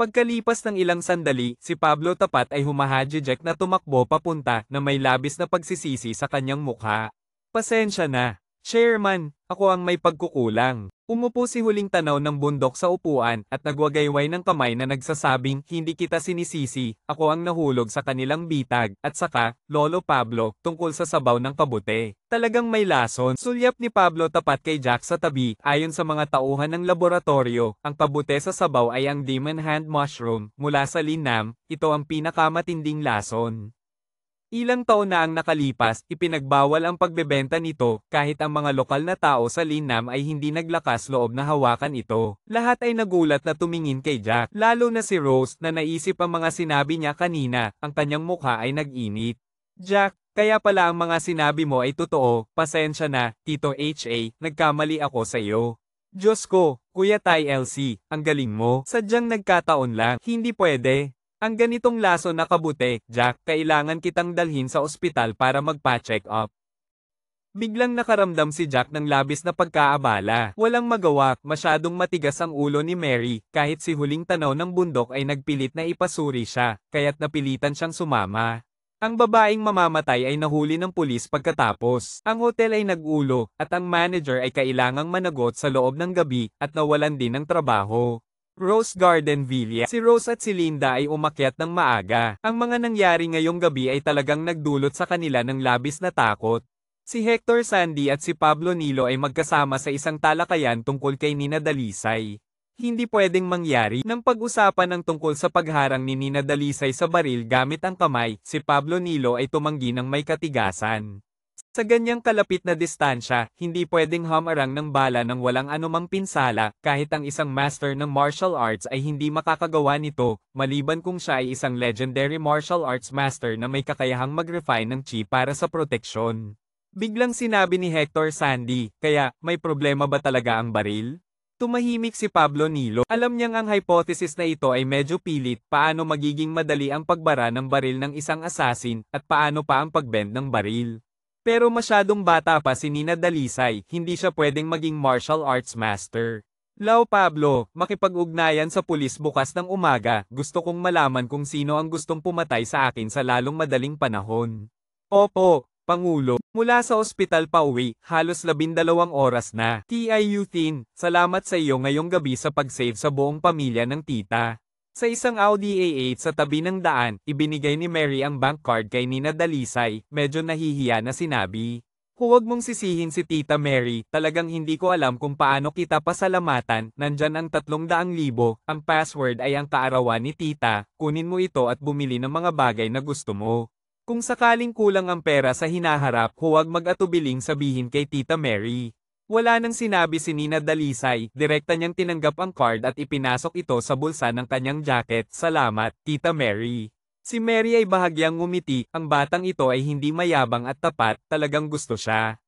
Pagkalipas ng ilang sandali, si Pablo tapat ay humahadjejek na tumakbo papunta na may labis na pagsisisi sa kanyang mukha. Pasensya na, Chairman, ako ang may pagkukulang. Umupo si Huling Tanaw ng Bundok sa upuan at nagwagayway ng kamay na nagsasabing, hindi kita sinisisi, ako ang nahulog sa kanilang bitag, at saka, Lolo Pablo, tungkol sa sabaw ng kabute. Talagang may lason. Sulyap ni Pablo tapat kay Jack sa tabi. Ayon sa mga tauhan ng laboratorio, ang kabute sa sabaw ay ang demon hand mushroom. Mula sa linam, ito ang pinakamatinding lason. Ilang taon na ang nakalipas, ipinagbawal ang pagbebenta nito, kahit ang mga lokal na tao sa linam ay hindi naglakas loob na hawakan ito. Lahat ay nagulat na tumingin kay Jack, lalo na si Rose na naisip ang mga sinabi niya kanina, ang kanyang mukha ay nag-init. Jack, kaya pala ang mga sinabi mo ay totoo, pasensya na, Tito HA, nagkamali ako sa iyo. Diyos ko, Kuya Ty LC, ang galing mo, sadyang nagkataon lang, hindi pwede. Ang ganitong laso na kabute, Jack, kailangan kitang dalhin sa ospital para magpa-check up. Biglang nakaramdam si Jack ng labis na pagkaabala. Walang magawa, masyadong matigas ang ulo ni Mary, kahit si Huling Tanaw ng Bundok ay nagpilit na ipasuri siya, kaya't napilitan siyang sumama. Ang babaeng mamamatay ay nahuli ng pulis pagkatapos. Ang hotel ay nag-ulo, at ang manager ay kailangang managot sa loob ng gabi, at nawalan din ng trabaho. Rose Garden Villa. Si Rose at si Linda ay umakyat ng maaga. Ang mga nangyari ngayong gabi ay talagang nagdulot sa kanila ng labis na takot. Si Hector Sandy at si Pablo Nilo ay magkasama sa isang talakayan tungkol kay Nina Dalisay. Hindi pwedeng mangyari. Nang pag-usapan ng tungkol sa pagharang ni Nina Dalisay sa baril gamit ang kamay, si Pablo Nilo ay tumanggi ng may katigasan. Sa ganyang kalapit na distansya, hindi pwedeng hamarang ng bala ng walang anumang pinsala, kahit ang isang master ng martial arts ay hindi makakagawa nito, maliban kung siya ay isang legendary martial arts master na may kakayahang mag-refine ng chi para sa proteksyon. Biglang sinabi ni Hector Sandy, kaya, may problema ba talaga ang baril? Tumahimik si Pablo Nilo. Alam niyang ang hypothesis na ito ay medyo pilit, paano magiging madali ang pagbara ng baril ng isang assassin, at paano pa ang pagbend ng baril. Pero masyadong bata pa si Nina Dalisay, hindi siya pwedeng maging martial arts master. Lau Pablo, makipag-ugnayan sa pulis bukas ng umaga, gusto kong malaman kung sino ang gustong pumatay sa akin sa lalong madaling panahon. Opo, Pangulo. Mula sa ospital pa uwi, halos 12 oras na. TIU Thin, salamat sa iyo ngayong gabi sa pag-save sa buong pamilya ng tita. Sa isang Audi A8 sa tabi ng daan, ibinigay ni Mary ang bank card kay Nina Dalisay, medyo nahihiya na sinabi. Huwag mong sisihin si Tita Mary, talagang hindi ko alam kung paano kita pasalamatan, nandyan ang 300,000, ang password ay ang kaarawan ni Tita, kunin mo ito at bumili ng mga bagay na gusto mo. Kung sakaling kulang ang pera sa hinaharap, huwag mag-atubiling sabihin kay Tita Mary. Wala nang sinabi si Nina Dalisay, direkta niyang tinanggap ang card at ipinasok ito sa bulsa ng kanyang jacket. Salamat, Tita Mary. Si Mary ay bahagyang ngumiti, ang batang ito ay hindi mayabang at tapat, talagang gusto siya.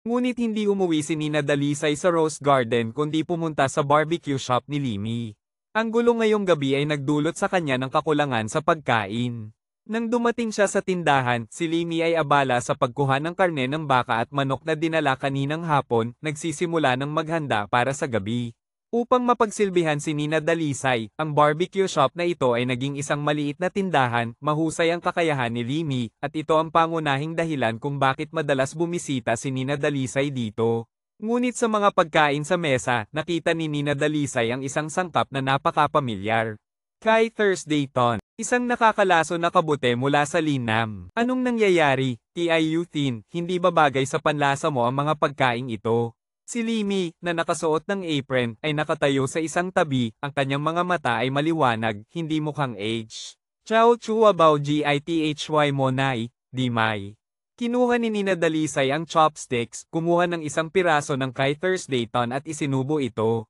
Ngunit hindi umuwi si Nina Dalisay sa Rose Garden kundi pumunta sa barbecue shop ni Limi. Ang gulo ngayong gabi ay nagdulot sa kanya ng kakulangan sa pagkain. Nang dumating siya sa tindahan, si Limi ay abala sa pagkuha ng karne ng baka at manok na dinala kaninang hapon, nagsisimula ng maghanda para sa gabi. Upang mapagsilbihan si Nina Dalisay, ang barbecue shop na ito ay naging isang maliit na tindahan, mahusay ang kakayahan ni Limi, at ito ang pangunahing dahilan kung bakit madalas bumisita si Nina Dalisay dito. Ngunit sa mga pagkain sa mesa, nakita ni Nina Dalisay ang isang sangkap na napakapamilyar. Kay Thursday Ton, isang nakakalaso na kabute mula sa linam. Anong nangyayari, TIU Thin, hindi ba bagay sa panlasa mo ang mga pagkaing ito? Si Limi, na nakasuot ng apron, ay nakatayo sa isang tabi, ang kanyang mga mata ay maliwanag, hindi mukhang age. Chow chua bao githy mo nai, di may. Kinuha ni Nina Dalisay ang chopsticks, kumuha ng isang piraso ng Kay Thursday Ton at isinubo ito.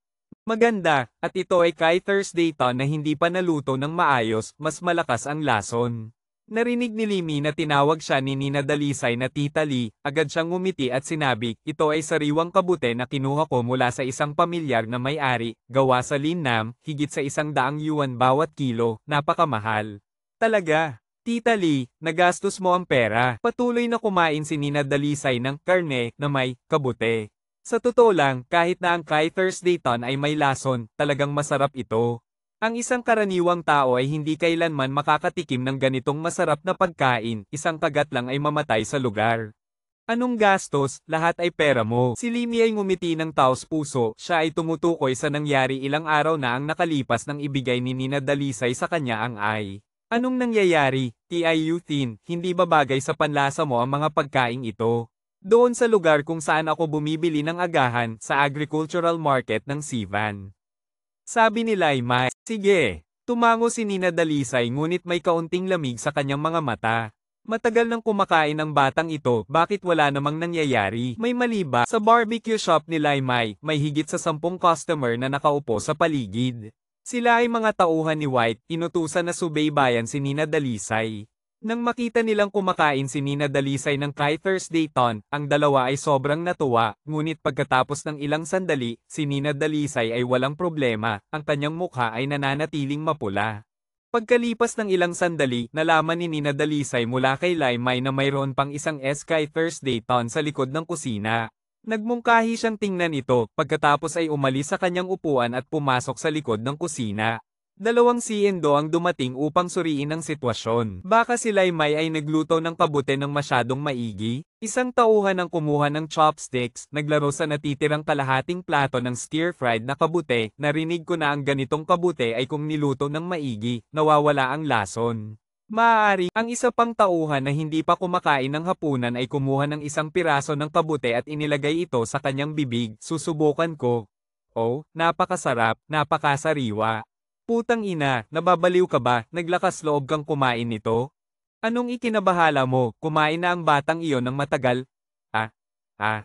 Maganda, at ito ay Kay Thursday Ton na hindi pa naluto ng maayos, mas malakas ang lason. Narinig ni Limi na tinawag siya ni Nina Dalisay na Tita Lee, agad siyang ngumiti at sinabi, ito ay sariwang kabute na kinuha ko mula sa isang pamilyar na may-ari, gawa sa linam, higit sa 100 yuan bawat kilo, napakamahal. Talaga, Tita Lee, nagastos mo ang pera. Patuloy na kumain si Nina Dalisay ng karne na may kabute. Sa totoo lang, kahit na ang Kay Thursday Ton ay may lason, talagang masarap ito. Ang isang karaniwang tao ay hindi kailanman makakatikim ng ganitong masarap na pagkain, isang kagat lang ay mamatay sa lugar. Anong gastos, lahat ay pera mo. Si Limi ay ngumiti ng taos puso, siya ay tumutukoy sa nangyari ilang araw na ang nakalipas nang ibigay ni Nina Dalisay sa kanya ang ay. Anong nangyayari, TIU Thin, hindi ba bagay sa panlasa mo ang mga pagkaing ito? Doon sa lugar kung saan ako bumibili ng agahan, sa agricultural market ng Sivan. Sabi ni Laimay, sige. Tumango si Nina Dalisay ngunit may kaunting lamig sa kanyang mga mata. Matagal nang kumakain ang batang ito, bakit wala namang nangyayari? May mali ba? Sa barbecue shop ni Laimay, may higit sa 10 customer na nakaupo sa paligid. Sila ay mga tauhan ni White, inutusan na subaybayan si Nina Dalisay. Nang makita nilang kumakain si Nina Dalisay ng Kay Thursday Ton, ang dalawa ay sobrang natuwa, ngunit pagkatapos ng ilang sandali, si Nina Dalisay ay walang problema, ang kanyang mukha ay nananatiling mapula. Pagkalipas ng ilang sandali, nalaman ni Nina Dalisay mula kay Laimay na mayroon pang isang Kay Thursday Ton sa likod ng kusina. Nagmungkahi siyang tingnan ito, pagkatapos ay umalis sa kanyang upuan at pumasok sa likod ng kusina. Dalawang CNO ang dumating upang suriin ang sitwasyon. Baka si Laimay ay nagluto ng kabute ng masyadong maigi. Isang tauhan ang kumuha ng chopsticks, naglaro sa natitirang kalahating plato ng stir-fried na kabute. Narinig ko na ang ganitong kabute ay kung niluto ng maigi, nawawala ang lason. Maaari, ang isa pang tauhan na hindi pa kumakain ng hapunan ay kumuha ng isang piraso ng kabute at inilagay ito sa kanyang bibig. Susubukan ko. Oh, napakasarap, napakasariwa. Putang ina, nababaliw ka ba, naglakas loob kang kumain nito? Anong ikinabahala mo, kumain na ang batang iyon ng matagal?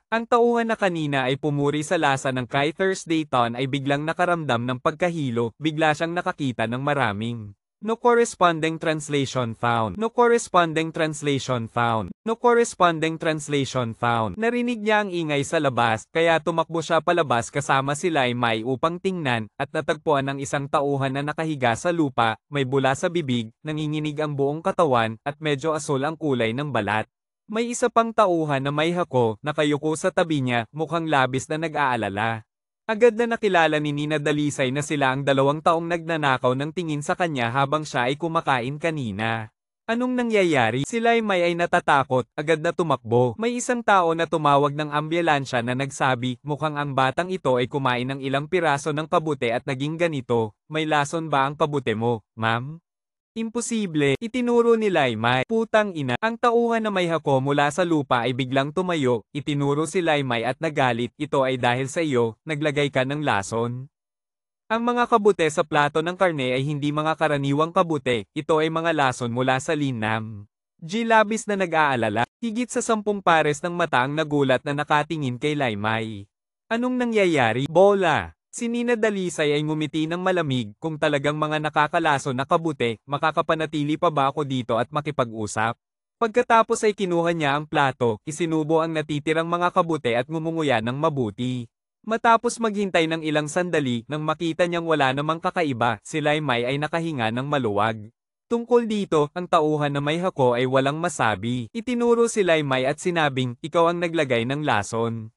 Ang tauhan na kanina ay pumuri sa lasa ng Kay Thursday Ton ay biglang nakaramdam ng pagkahilo, bigla siyang nakakita ng maraming No corresponding translation found. No corresponding translation found. No corresponding translation found. Narinig niya ang ingay sa labas, kaya tumakbo siya palabas kasama si Laimay upang tingnan, at natagpuan ang isang tauhan na nakahiga sa lupa, may bula sa bibig, nanginginig ang buong katawan, at medyo asul ang kulay ng balat. May isa pang tauhan na may hako, nakayuko sa tabi niya, mukhang labis na nag-aalala. Agad na nakilala ni Nina Dalisay na sila ang 2 taong nagnanakaw ng tingin sa kanya habang siya ay kumakain kanina. Anong nangyayari? Si Laimay ay natatakot, agad na tumakbo. May isang tao na tumawag ng ambulansya na nagsabi, mukhang ang batang ito ay kumain ng ilang piraso ng kabute at naging ganito. May lason ba ang kabute mo, ma'am? Imposible, itinuro ni Laimay. Putang ina, ang tauhan na may hako mula sa lupa ay biglang tumayo, itinuro si Laimay at nagalit, ito ay dahil sa iyo, naglagay ka ng lason. Ang mga kabute sa plato ng karne ay hindi mga karaniwang kabute, ito ay mga lason mula sa linam. Labis na nag-aalala, higit sa 10 pares ng mata ang nagulat na nakatingin kay Laimay. Anong nangyayari? Bola! Si Nina Dalisay ay ngumiti ng malamig, kung talagang mga nakakalaso na kabute, makakapanatili pa ba ako dito at makipag-usap? Pagkatapos ay kinuha niya ang plato, isinubo ang natitirang mga kabute at ngumunguya ng mabuti. Matapos maghintay ng ilang sandali, nang makita niyang wala namang kakaiba, si Laimay ay nakahinga ng maluwag. Tungkol dito, ang tauhan na may hako ay walang masabi. Itinuro si Laimay at sinabing, ikaw ang naglagay ng lason.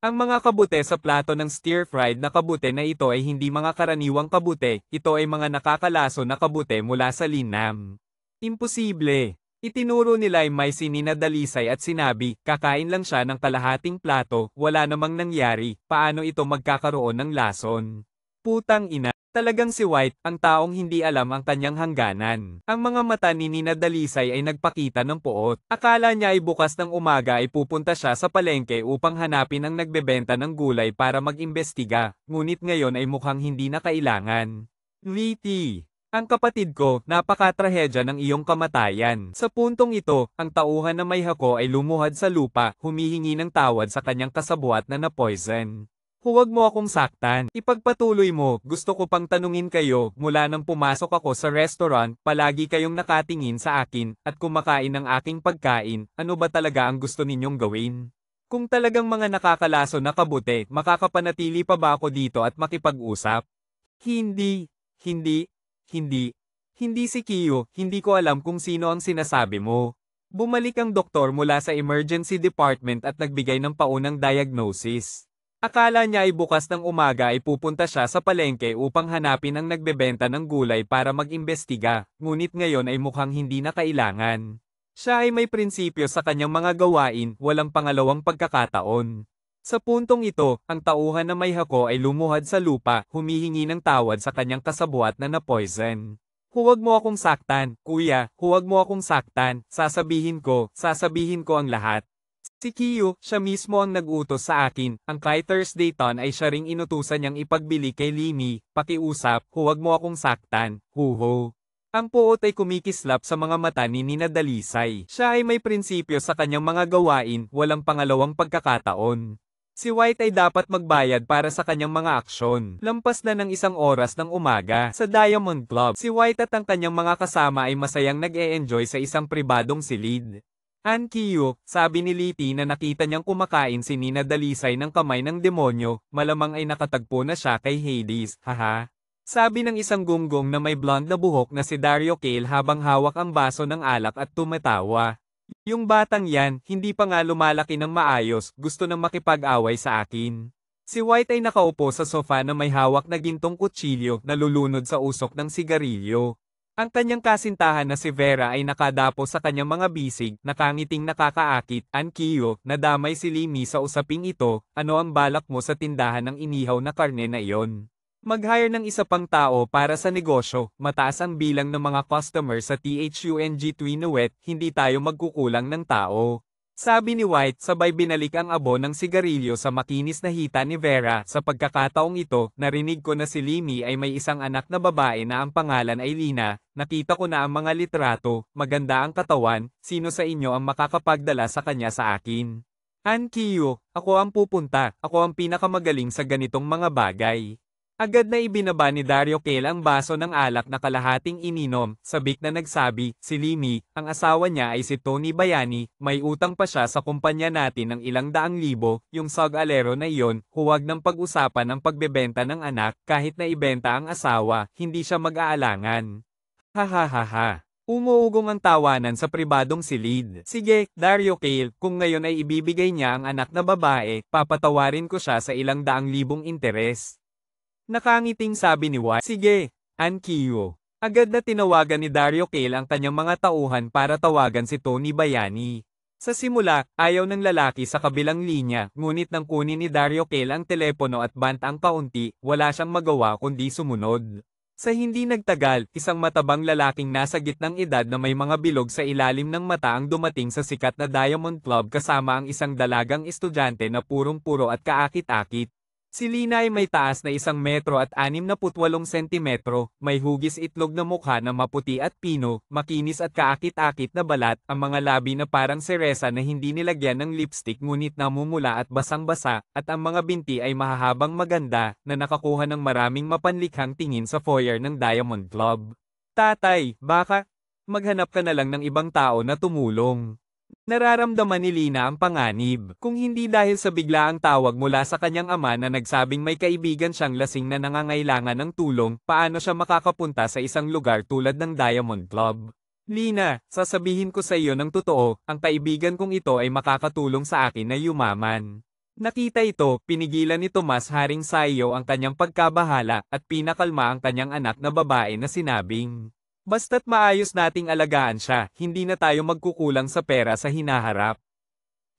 Ang mga kabute sa plato ng stir-fried na kabute na ito ay hindi mga karaniwang kabute, ito ay mga nakakalaso na kabute mula sa linam. Imposible. Itinuro ni Laimay si Nina Dalisay at sinabi, kakain lang siya ng kalahating plato, wala namang nangyari, paano ito magkakaroon ng lason? Putang ina. Talagang si White, ang taong hindi alam ang kanyang hangganan. Ang mga mata ni Nina Dalisay ay nagpakita ng puot. Akala niya ay bukas ng umaga ay pupunta siya sa palengke upang hanapin ang nagbebenta ng gulay para mag-imbestiga, ngunit ngayon ay mukhang hindi na kailangan. Viti, ang kapatid ko, napakatrahedya ng iyong kamatayan. Sa puntong ito, ang tauhan na may hako ay lumuhad sa lupa, humihingi ng tawad sa kanyang kasabwat na na-poison. Huwag mo akong saktan. Ipagpatuloy mo, gusto ko pang tanungin kayo, mula nang pumasok ako sa restaurant, palagi kayong nakatingin sa akin, at kumakain ng aking pagkain, ano ba talaga ang gusto ninyong gawin? Kung talagang mga nakakalaso na kabute, makakapanatili pa ba ako dito at makipag-usap? Hindi, hindi, hindi. Hindi si Kiyo, hindi ko alam kung sino ang sinasabi mo. Bumalik ang doktor mula sa emergency department at nagbigay ng paunang diagnosis. Akala niya ay bukas ng umaga ay pupunta siya sa palengke upang hanapin ang nagbebenta ng gulay para mag-imbestiga, ngunit ngayon ay mukhang hindi na kailangan. Siya ay may prinsipyo sa kanyang mga gawain, walang pangalawang pagkakataon. Sa puntong ito, ang tauhan na may hako ay lumuhad sa lupa, humihingi ng tawad sa kanyang kasabwat na na-poison. Huwag mo akong saktan, kuya, huwag mo akong saktan, sasabihin ko ang lahat. Si Kiyo, siya mismo ang nag-utos sa akin, ang kay Thursday Ton ay siya ring inutusan niyang ipagbili kay Limi, pakiusap, huwag mo akong saktan, huho. Ang puot ay kumikislap sa mga mata ni Nina Dalisay. Siya ay may prinsipyo sa kanyang mga gawain, walang pangalawang pagkakataon. Si White ay dapat magbayad para sa kanyang mga aksyon. Lampas na ng 1 oras ng umaga, sa Diamond Club, si White at ang kanyang mga kasama ay masayang nag-e-enjoy sa isang pribadong silid. Kiyo, sabi ni Liti na nakita niyang kumakain si Nina Dalisay ng kamay ng demonyo, malamang ay nakatagpo na siya kay Hades, haha. Sabi ng isang gunggong na may blonde na buhok na si Dario Cale habang hawak ang baso ng alak at tumatawa. Yung batang yan, hindi pa nga lumalaki ng maayos, gusto nang makipag-away sa akin. Si White ay nakaupo sa sofa na may hawak na gintong kutsilyo na lulunod sa usok ng sigarilyo. Ang kanyang kasintahan na si Vera ay nakadapo sa kanyang mga bisig, nakangiting nakakaakit, Kiyo, nadamay si Limi sa usaping ito, ano ang balak mo sa tindahan ng inihaw na karne na iyon? Mag-hire ng isa pang tao para sa negosyo, mataas ang bilang ng mga customer sa THUNG Twinuet, hindi tayo magkukulang ng tao. Sabi ni White sabay binalik ang abo ng sigarilyo sa makinis na hita ni Vera. Sa pagkakataong ito, narinig ko na si Limi ay may isang anak na babae na ang pangalan ay Lina. Nakita ko na ang mga litrato, maganda ang katawan, sino sa inyo ang makakapagdala sa kanya sa akin? Kiyo, ako ang pupunta, ako ang pinakamagaling sa ganitong mga bagay. Agad na ibinaba ni Dario Cale ang baso ng alak na kalahating ininom, sabik na nagsabi, si Limi, ang asawa niya ay si Tony Bayani, may utang pa siya sa kumpanya natin ng ilang daang libo, yung sag-alero na iyon, huwag nang pag-usapan ang pagbebenta ng anak, kahit na ibenta ang asawa, hindi siya mag-aalangan. Hahaha. Umuugong ang tawanan sa pribadong silid. Sige, Dario Cale, kung ngayon ay ibibigay niya ang anak na babae, papatawarin ko siya sa ilang daang libong interes. Nakangiting sabi ni White. Sige, Ankiyo. Agad na tinawagan ni Dario Cale ang kanyang mga tauhan para tawagan si Tony Bayani. Sa simula, ayaw ng lalaki sa kabilang linya, ngunit nang kunin ni Dario Cale ang telepono at bantang kaunti, wala siyang magawa kundi sumunod. Sa hindi nagtagal, isang matabang lalaking nasa gitnang edad na may mga bilog sa ilalim ng mata ang dumating sa sikat na Diamond Club kasama ang isang dalagang estudyante na purong-puro at kaakit-akit. Si Lina ay may taas na 1 metro at 68 sentimetro, may hugis itlog na mukha na maputi at pino, makinis at kaakit-akit na balat, ang mga labi na parang seresa na hindi nilagyan ng lipstick ngunit namumula at basang-basa, at ang mga binti ay mahahabang maganda, na nakakuha ng maraming mapanlikhang tingin sa foyer ng Diamond Club. Tatay, baka maghanap ka na lang ng ibang tao na tumulong. Nararamdaman ni Lina ang panganib, kung hindi dahil sa biglaang tawag mula sa kanyang ama na nagsabing may kaibigan siyang lasing na nangangailangan ng tulong, paano siya makakapunta sa isang lugar tulad ng Diamond Club? Lina, sasabihin ko sa iyo ng totoo, ang kaibigan kong ito ay makakatulong sa akin na yumaman. Nakita ito, pinigilan ni Tomas Haring Sayo ang kanyang pagkabahala at pinakalma ang kanyang anak na babae na sinabing, basta't maayos nating alagaan siya, hindi na tayo magkukulang sa pera sa hinaharap.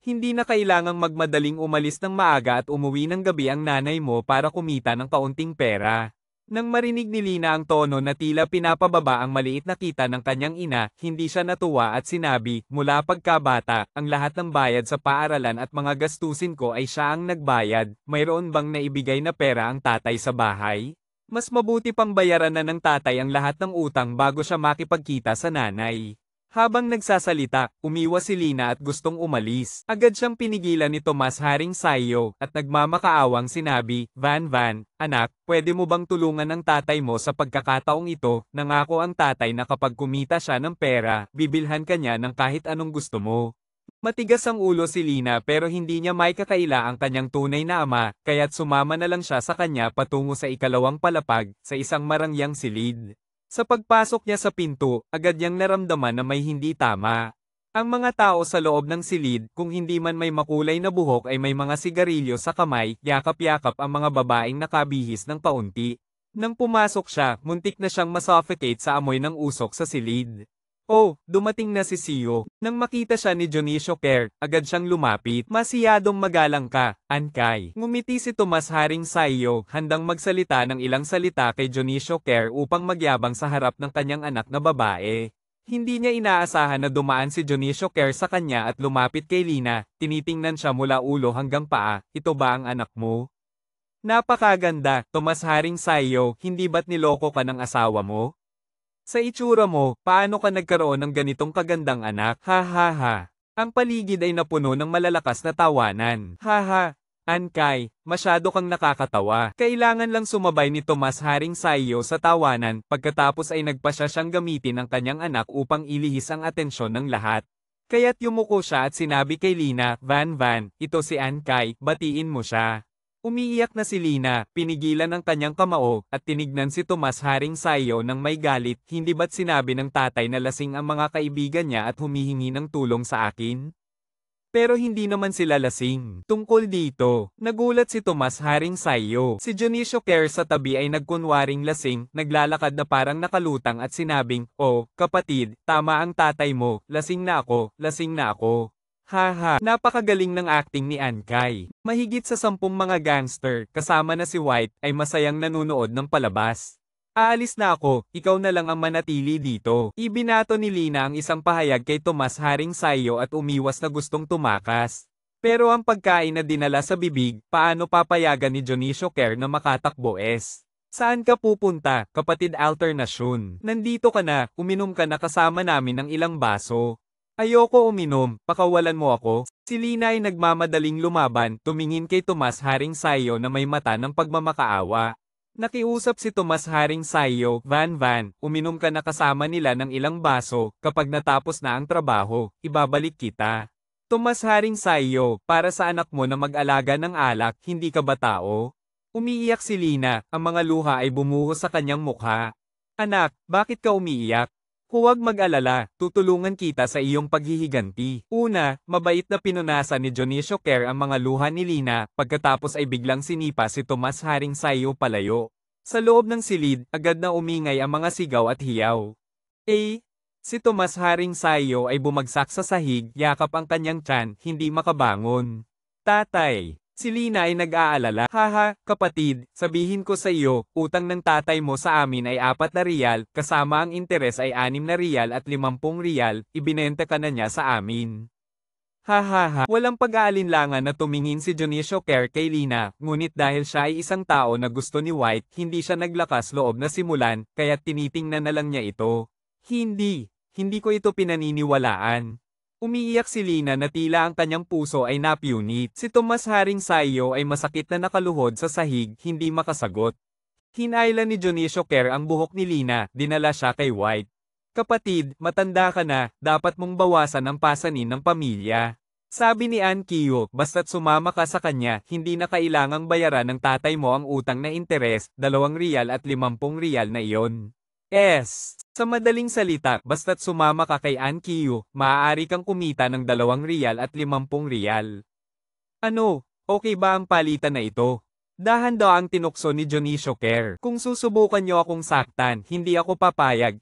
Hindi na kailangang magmadaling umalis ng maaga at umuwi ng gabi ang nanay mo para kumita ng kaunting pera. Nang marinig ni Lina ang tono na tila pinapababa ang maliit na kita ng kanyang ina, hindi siya natuwa at sinabi, mula pagkabata, ang lahat ng bayad sa paaralan at mga gastusin ko ay siya ang nagbayad, mayroon bang naibigay na pera ang tatay sa bahay? Mas mabuti pang bayaran na ng tatay ang lahat ng utang bago siya makipagkita sa nanay. Habang nagsasalita, umiwas si Lina at gustong umalis. Agad siyang pinigilan ni Tomas Haring Sayo at nagmamakaawang sinabi, Van, anak, pwede mo bang tulungan ng tatay mo sa pagkakataong ito? Nangako ang tatay na kapag kumita siya ng pera, bibilhan ka niya ng kahit anong gusto mo. Matigas ang ulo si Lina pero hindi niya maikakaila ang kanyang tunay na ama, kaya't sumama na lang siya sa kanya patungo sa ikalawang palapag, sa isang marangyang silid. Sa pagpasok niya sa pinto, agad niyang naramdaman na may hindi tama. Ang mga tao sa loob ng silid, kung hindi man may makulay na buhok ay may mga sigarilyo sa kamay, yakap-yakap ang mga babaeng nakabihis ng paunti. Nang pumasok siya, muntik na siyang masuffocate sa amoy ng usok sa silid. Oh, dumating na si Sio. Nang makita siya ni Junicio Kerr, agad siyang lumapit. Masiyadong magalang ka, Ankay. Ngumiti si Tomas Haring Sayo, handang magsalita ng ilang salita kay Junicio Kerr upang magyabang sa harap ng kanyang anak na babae. Hindi niya inaasahan na dumaan si Junicio Kerr sa kanya at lumapit kay Lina, tinitingnan siya mula ulo hanggang paa, ito ba ang anak mo? Napakaganda, Tomas Haring Sayo, hindi ba't niloko ka ng asawa mo? Sa itsura mo, paano ka nagkaroon ng ganitong kagandang anak? Ha ha ha. Ang paligid ay napuno ng malalakas na tawanan. Ha ha. Ankay, masyado kang nakakatawa. Kailangan lang sumabay ni Tomas Haring Sayo sa tawanan, pagkatapos ay nagpasya siyang gamitin ang kanyang anak upang ilihis ang atensyon ng lahat. Kaya't yumuko siya at sinabi kay Lina, Van, ito si Ankay, batiin mo siya. Umiiyak na si Lina, pinigilan ang kanyang kamao, at tinignan si Tomas Haring Sayo ng may galit, hindi ba't sinabi ng tatay na lasing ang mga kaibigan niya at humihingi ng tulong sa akin? Pero hindi naman sila lasing. Tungkol dito, nagulat si Tomas Haring Sayo. Si Junicio Kerr sa tabi ay nagkunwaring lasing, naglalakad na parang nakalutang at sinabing, oh, kapatid, tama ang tatay mo, lasing na ako. Haha, napakagaling ng acting ni Ankay. Mahigit sa 10 mga gangster, kasama na si White, ay masayang nanunood ng palabas. Aalis na ako, ikaw na lang ang manatili dito. Ibinato ni Lina ang isang pahayag kay Tomas Haring Sayo at umiwas na gustong tumakas. Pero ang pagkain na dinala sa bibig, paano papayagan ni Junicio Kerr na makatakbo es? Saan ka pupunta, kapatid alternasyon? Nandito ka na, uminom ka na kasama namin ng ilang baso. Ayoko uminom, pakawalan mo ako. Si Lina ay nagmamadaling lumaban, tumingin kay Tomas Haring Sayo na may mata ng pagmamakaawa. Nakiusap si Tomas Haring sayo, Van, uminom ka na kasama nila ng ilang baso, kapag natapos na ang trabaho, ibabalik kita. Tomas Haring sayo, para sa anak mo na mag-alaga ng alak, hindi ka ba tao? Umiiyak si Lina, ang mga luha ay bumuhos sa kanyang mukha. Anak, bakit ka umiiyak? Huwag mag-alala, tutulungan kita sa iyong paghihiganti. Una, mabait na pinunasan ni Dionisio Care ang mga luha ni Lina, pagkatapos ay biglang sinipa si Tomas Haring sayo palayo. Sa loob ng silid, agad na umingay ang mga sigaw at hiyaw. Si Tomas Haring sayo ay bumagsak sa sahig, yakap ang kanyang tiyan, hindi makabangon. Tatay, si Lina ay nag-aalala. Haha, kapatid, sabihin ko sa iyo, utang ng tatay mo sa amin ay 4 na riyal, kasama ang interes ay 6 na riyal at 50 riyal, ibinenta ka na niya sa amin. Hahaha, walang pag-aalinlangan na tumingin si Dionisio Care kay Lina, ngunit dahil siya ay isang tao na gusto ni White, hindi siya naglakas loob na simulan, kaya tinitingnan na lang niya ito. Hindi ko ito pinaniniwalaan. Umiiyak si Lina na tila ang kanyang puso ay napiunit. Si Tomas Haring sayo ay masakit na nakaluhod sa sahig, hindi makasagot. Hinailan ni Dionisio Care ang buhok ni Lina, dinala siya kay White. Kapatid, matanda ka na, dapat mong bawasan ang pasanin ng pamilya. Sabi ni Ann Kiyo, basta't sumama ka sa kanya, hindi na kailangang bayaran ng tatay mo ang utang na interes, 2 riyal at 50 riyal na iyon. Sa madaling salita, basta't sumama ka kay Ann Kiyo, maaari kang kumita ng 2 riyal at 50 riyal. Ano, okay ba ang palitan na ito? Dahan-daang tinukso ni Dionisio Care. Kung susubukan niyo akong saktan, hindi ako papayag.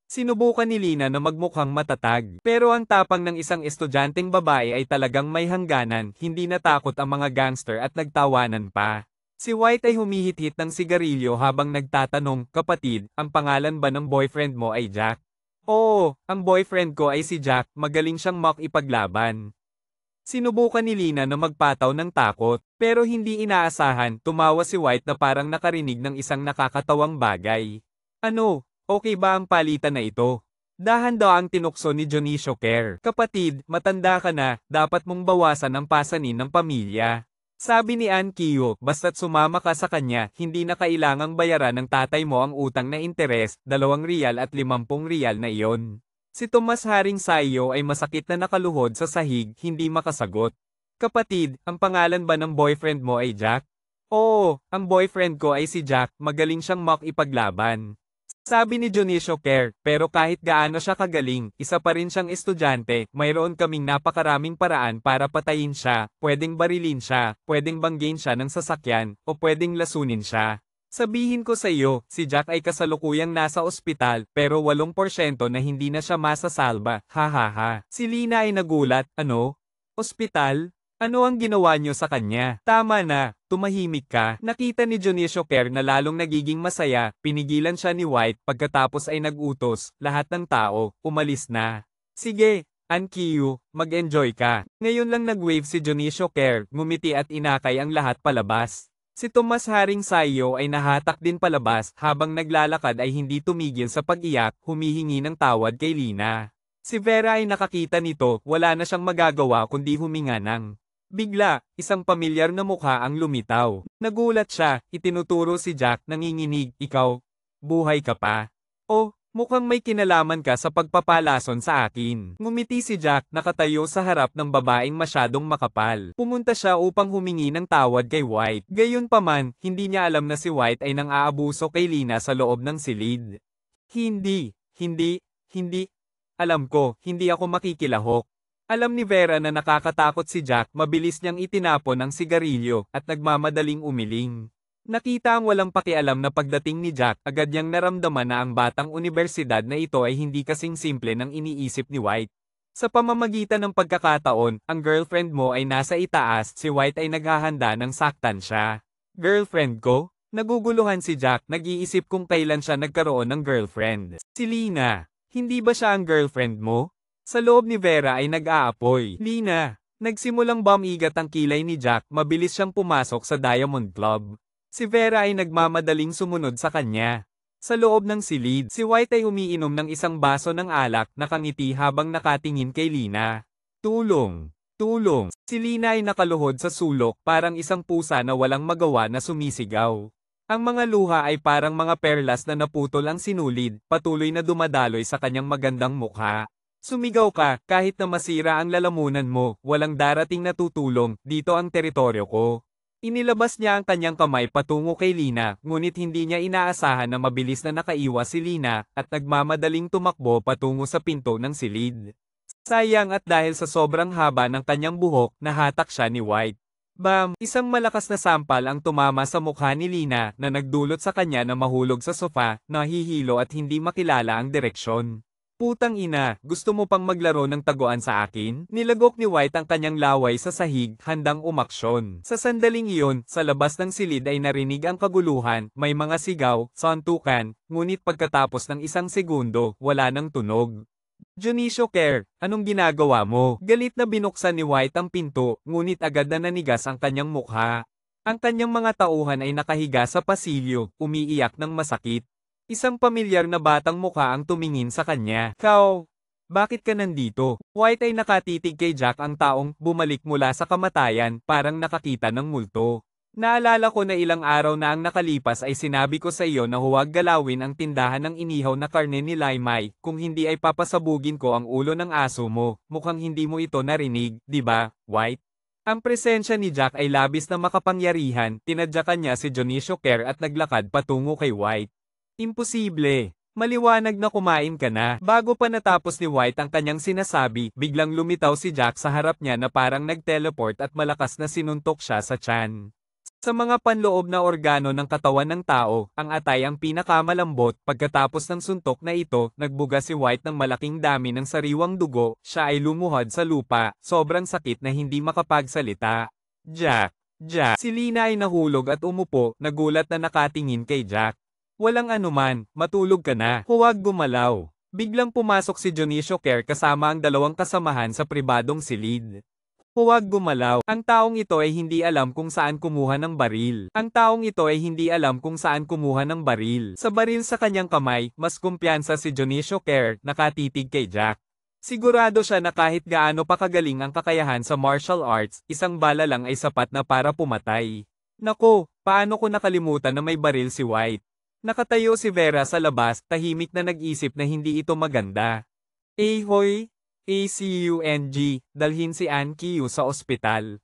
Sinubukan ni Lina na magmukhang matatag. Pero ang tapang ng isang estudyanteng babae ay talagang may hangganan, hindi natakot ang mga gangster at nagtawanan pa. Si White ay humihit-hit ng sigarilyo habang nagtatanong, kapatid, ang pangalan ba ng boyfriend mo ay Jack? Oo, ang boyfriend ko ay si Jack, magaling siyang makipaglaban. Sinubukan ni Lina na magpataw ng takot, pero hindi inaasahan, tumawa si White na parang nakarinig ng isang nakakatawang bagay. Ano, okay ba ang palitan na ito? Dahan-daang tinukso ni Dionisio Care. Kapatid, matanda ka na, dapat mong bawasan ang pasanin ng pamilya. Sabi ni Ann Kiyo, basta't sumama ka sa kanya, hindi na kailangang bayaran ng tatay mo ang utang na interes, 2 riyal at 50 riyal na iyon. Si Tomas Haring sayo ay masakit na nakaluhod sa sahig, hindi makasagot. Kapatid, ang pangalan ba ng boyfriend mo ay Jack? Oo, ang boyfriend ko ay si Jack, magaling siyang makipaglaban. Sabi ni Dionisio Care, pero kahit gaano siya kagaling, isa pa rin siyang estudyante, mayroon kaming napakaraming paraan para patayin siya, pwedeng barilin siya, pwedeng banggain siya ng sasakyan, o pwedeng lasunin siya. Sabihin ko sa iyo, si Jack ay kasalukuyang nasa ospital, pero 8% na hindi na siya masasalba, hahaha. Si Lina ay nagulat, ano? Ospital? Ano ang ginawa niyo sa kanya? Tama na, tumahimik ka. Nakita ni Dionisio Care na lalong nagiging masaya, pinigilan siya ni White, pagkatapos ay nag-utos, lahat ng tao, umalis na. Sige, Ann Kiyo, mag-enjoy ka. Ngayon lang nag-wave si Dionisio Care, ngumiti at inakay ang lahat palabas. Si Tomas Haring sayo ay nahatak din palabas, habang naglalakad ay hindi tumigil sa pag-iyak, humihingi ng tawad kay Lina. Si Vera ay nakakita nito, wala na siyang magagawa kundi huminga ng. Bigla, isang pamilyar na mukha ang lumitaw. Nagulat siya, itinuturo si Jack, nanginginig, ikaw, buhay ka pa? Oh, mukhang may kinalaman ka sa pagpapalason sa akin. Ngumiti si Jack, nakatayo sa harap ng babaeng masyadong makapal. Pumunta siya upang humingi ng tawad kay White. Gayunpaman, hindi niya alam na si White ay nang-aabuso kay Lina sa loob ng silid. Hindi. Alam ko, hindi ako makikilahok. Alam ni Vera na nakakatakot si Jack, mabilis niyang itinapon ang sigarilyo, at nagmamadaling umiling. Nakita ang walang pakialam na pagdating ni Jack, agad niyang naramdaman na ang batang unibersidad na ito ay hindi kasing simple ng iniisip ni White. Sa pamamagitan ng pagkakataon, ang girlfriend mo ay nasa itaas, si White ay naghahanda ng saktan siya. Girlfriend ko? Naguguluhan si Jack, nag-iisip kung kailan siya nagkaroon ng girlfriend. Si Lina, hindi ba siya ang girlfriend mo? Sa loob ni Vera ay nag-aapoy. Lina, nagsimulang bumigat ang kilay ni Jack, mabilis siyang pumasok sa Diamond Club. Si Vera ay nagmamadaling sumunod sa kanya. Sa loob ng silid, si White ay umiinom ng isang baso ng alak, nakangiti habang nakatingin kay Lina. Tulong. Tulong. Si Lina ay nakaluhod sa sulok parang isang pusa na walang magawa na sumisigaw. Ang mga luha ay parang mga perlas na naputol ang sinulid, patuloy na dumadaloy sa kanyang magandang mukha. Sumigaw ka, kahit na masira ang lalamunan mo, walang darating na tutulong, dito ang teritoryo ko. Inilabas niya ang kanyang kamay patungo kay Lina, ngunit hindi niya inaasahan na mabilis na nakaiwas si Lina, at nagmamadaling tumakbo patungo sa pinto ng silid. Sayang at dahil sa sobrang haba ng kanyang buhok, nahatak siya ni White. Bam! Isang malakas na sampal ang tumama sa mukha ni Lina na nagdulot sa kanya na mahulog sa sofa, nahihilo at hindi makilala ang direksyon. Putang ina, gusto mo pang maglaro ng taguan sa akin? Nilagok ni White ang kanyang laway sa sahig, handang umaksyon. Sa sandaling iyon, sa labas ng silid ay narinig ang kaguluhan, may mga sigaw, santukan, ngunit pagkatapos ng isang segundo, wala nang tunog. Junicio Kerr, anong ginagawa mo? Galit na binuksan ni White ang pinto, ngunit agad na nanigas ang kanyang mukha. Ang kanyang mga tauhan ay nakahiga sa pasilyo, umiiyak ng masakit. Isang pamilyar na batang mukha ang tumingin sa kanya. Kao, bakit ka nandito? White ay nakatitig kay Jack, ang taong bumalik mula sa kamatayan, parang nakakita ng multo. Naalala ko na ilang araw na ang nakalipas ay sinabi ko sa iyo na huwag galawin ang tindahan ng inihaw na karne ni Laimay, kung hindi ay papasabugin ko ang ulo ng aso mo. Mukhang hindi mo ito narinig, di ba, White? Ang presensya ni Jack ay labis na makapangyarihan, tinadyakan niya si Junicio Kerr at naglakad patungo kay White. Imposible! Maliwanag na kumain ka na. Bago pa natapos ni White ang kanyang sinasabi, biglang lumitaw si Jack sa harap niya na parang nag-teleport at malakas na sinuntok siya sa tiyan. Sa mga panloob na organo ng katawan ng tao, ang atay ang pinakamalambot. Pagkatapos ng suntok na ito, nagbuga si White ng malaking dami ng sariwang dugo, siya ay lumuhod sa lupa, sobrang sakit na hindi makapagsalita. Jack! Jack! Si Lina ay nahulog at umupo, nagulat na nakatingin kay Jack. Walang anuman, matulog ka na, huwag gumalaw. Biglang pumasok si Junicio Kerr kasama ang dalawang kasamahan sa pribadong silid. Huwag gumalaw. Ang taong ito ay hindi alam kung saan kumuha ng baril. Ang taong ito ay hindi alam kung saan kumuha ng baril. Sa baril sa kanyang kamay, mas kumpiyansa si Junicio Kerr, nakatitig kay Jack. Sigurado siya na kahit gaano pa kagaling ang kakayahan sa martial arts, isang bala lang ay sapat na para pumatay. Nako, paano ko nakalimutan na may baril si White? Nakatayo si Vera sa labas, tahimik na nag-isip na hindi ito maganda. Hoy! ACUNG, dalhin si Ann Kiyu sa ospital.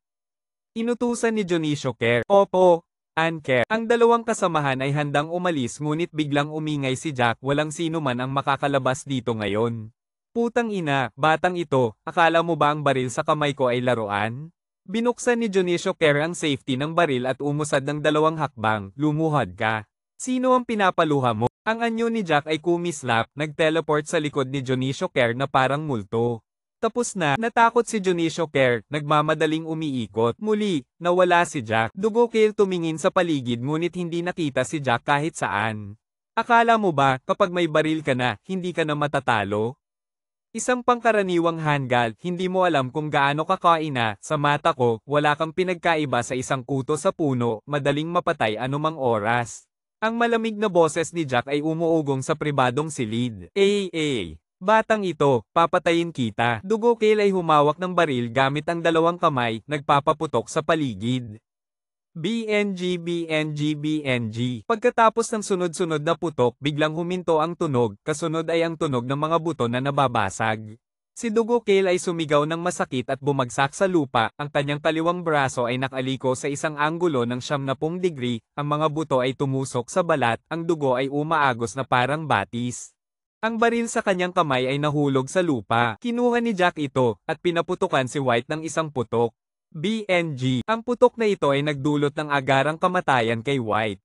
Inutusan ni Junicio Kerr. Opo, Ann Kerr. Ang dalawang kasamahan ay handang umalis ngunit biglang umingay si Jack, walang sino man ang makakalabas dito ngayon. Putang ina, batang ito, akala mo ba ang baril sa kamay ko ay laruan? Binuksan ni Junicio Kerr ang safety ng baril at umusad ng dalawang hakbang, lumuhod ka. Sino ang pinapaluha mo? Ang anyo ni Jack ay kumislap, nag-teleport sa likod ni Junicio Kerr na parang multo. Tapos na, natakot si Junicio Kerr, nagmamadaling umiikot. Muli, nawala si Jack. Dugo-kill tumingin sa paligid ngunit hindi nakita si Jack kahit saan. Akala mo ba, kapag may baril ka na, hindi ka na matatalo? Isang pangkaraniwang hanggal, hindi mo alam kung gaano kakaina, sa mata ko, wala kang pinagkaiba sa isang kuto sa puno, madaling mapatay anumang oras. Ang malamig na boses ni Jack ay umuugong sa pribadong silid. Batang ito, papatayin kita. Dugo-kill ay humawak ng baril gamit ang dalawang kamay, nagpapaputok sa paligid. BNG BNG BNG. Pagkatapos ng sunod-sunod na putok, biglang huminto ang tunog, kasunod ay ang tunog ng mga buto na nababasag. Si Dugo-kill ay sumigaw ng masakit at bumagsak sa lupa, ang kanyang kaliwang braso ay nakaliko sa isang anggulo ng 90 degree, ang mga buto ay tumusok sa balat, ang dugo ay umaagos na parang batis. Ang baril sa kanyang kamay ay nahulog sa lupa. Kinuha ni Jack ito, at pinaputukan si White ng isang putok. BNG. Ang putok na ito ay nagdulot ng agarang kamatayan kay White.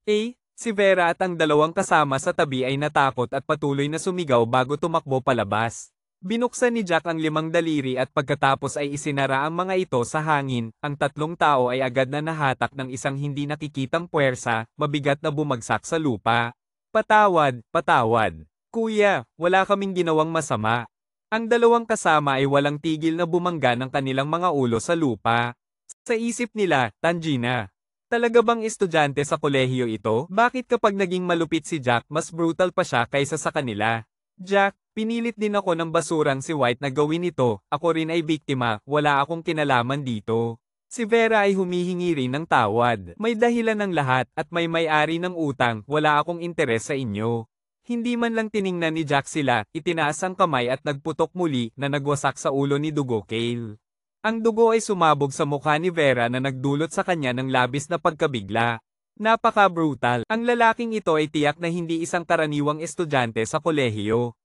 Si Vera at ang dalawang kasama sa tabi ay natakot at patuloy na sumigaw bago tumakbo palabas. Binuksan ni Jack ang 5 daliri at pagkatapos ay isinara ang mga ito sa hangin, ang tatlong tao ay agad na nahatak ng isang hindi nakikitang puwersa, mabigat na bumagsak sa lupa. Patawad, patawad. Kuya, wala kaming ginawang masama. Ang dalawang kasama ay walang tigil na bumangga ng kanilang mga ulo sa lupa. Sa isip nila, Tangina. Talaga bang estudyante sa kolehiyo ito? Bakit kapag naging malupit si Jack, mas brutal pa siya kaysa sa kanila? Jack, pinilit din ako ng basurang si White na gawin ito, ako rin ay biktima, wala akong kinalaman dito. Si Vera ay humihingi rin ng tawad. May dahilan ng lahat at may-ari ng utang, wala akong interes sa inyo. Hindi man lang tiningnan ni Jack sila, itinaas ang kamay at nagputok muli na nagwasak sa ulo ni Dugo Cale. Ang dugo ay sumabog sa mukha ni Vera na nagdulot sa kanya ng labis na pagkabigla. Napaka-brutal. Ang lalaking ito ay tiyak na hindi isang karaniwang estudyante sa kolehiyo.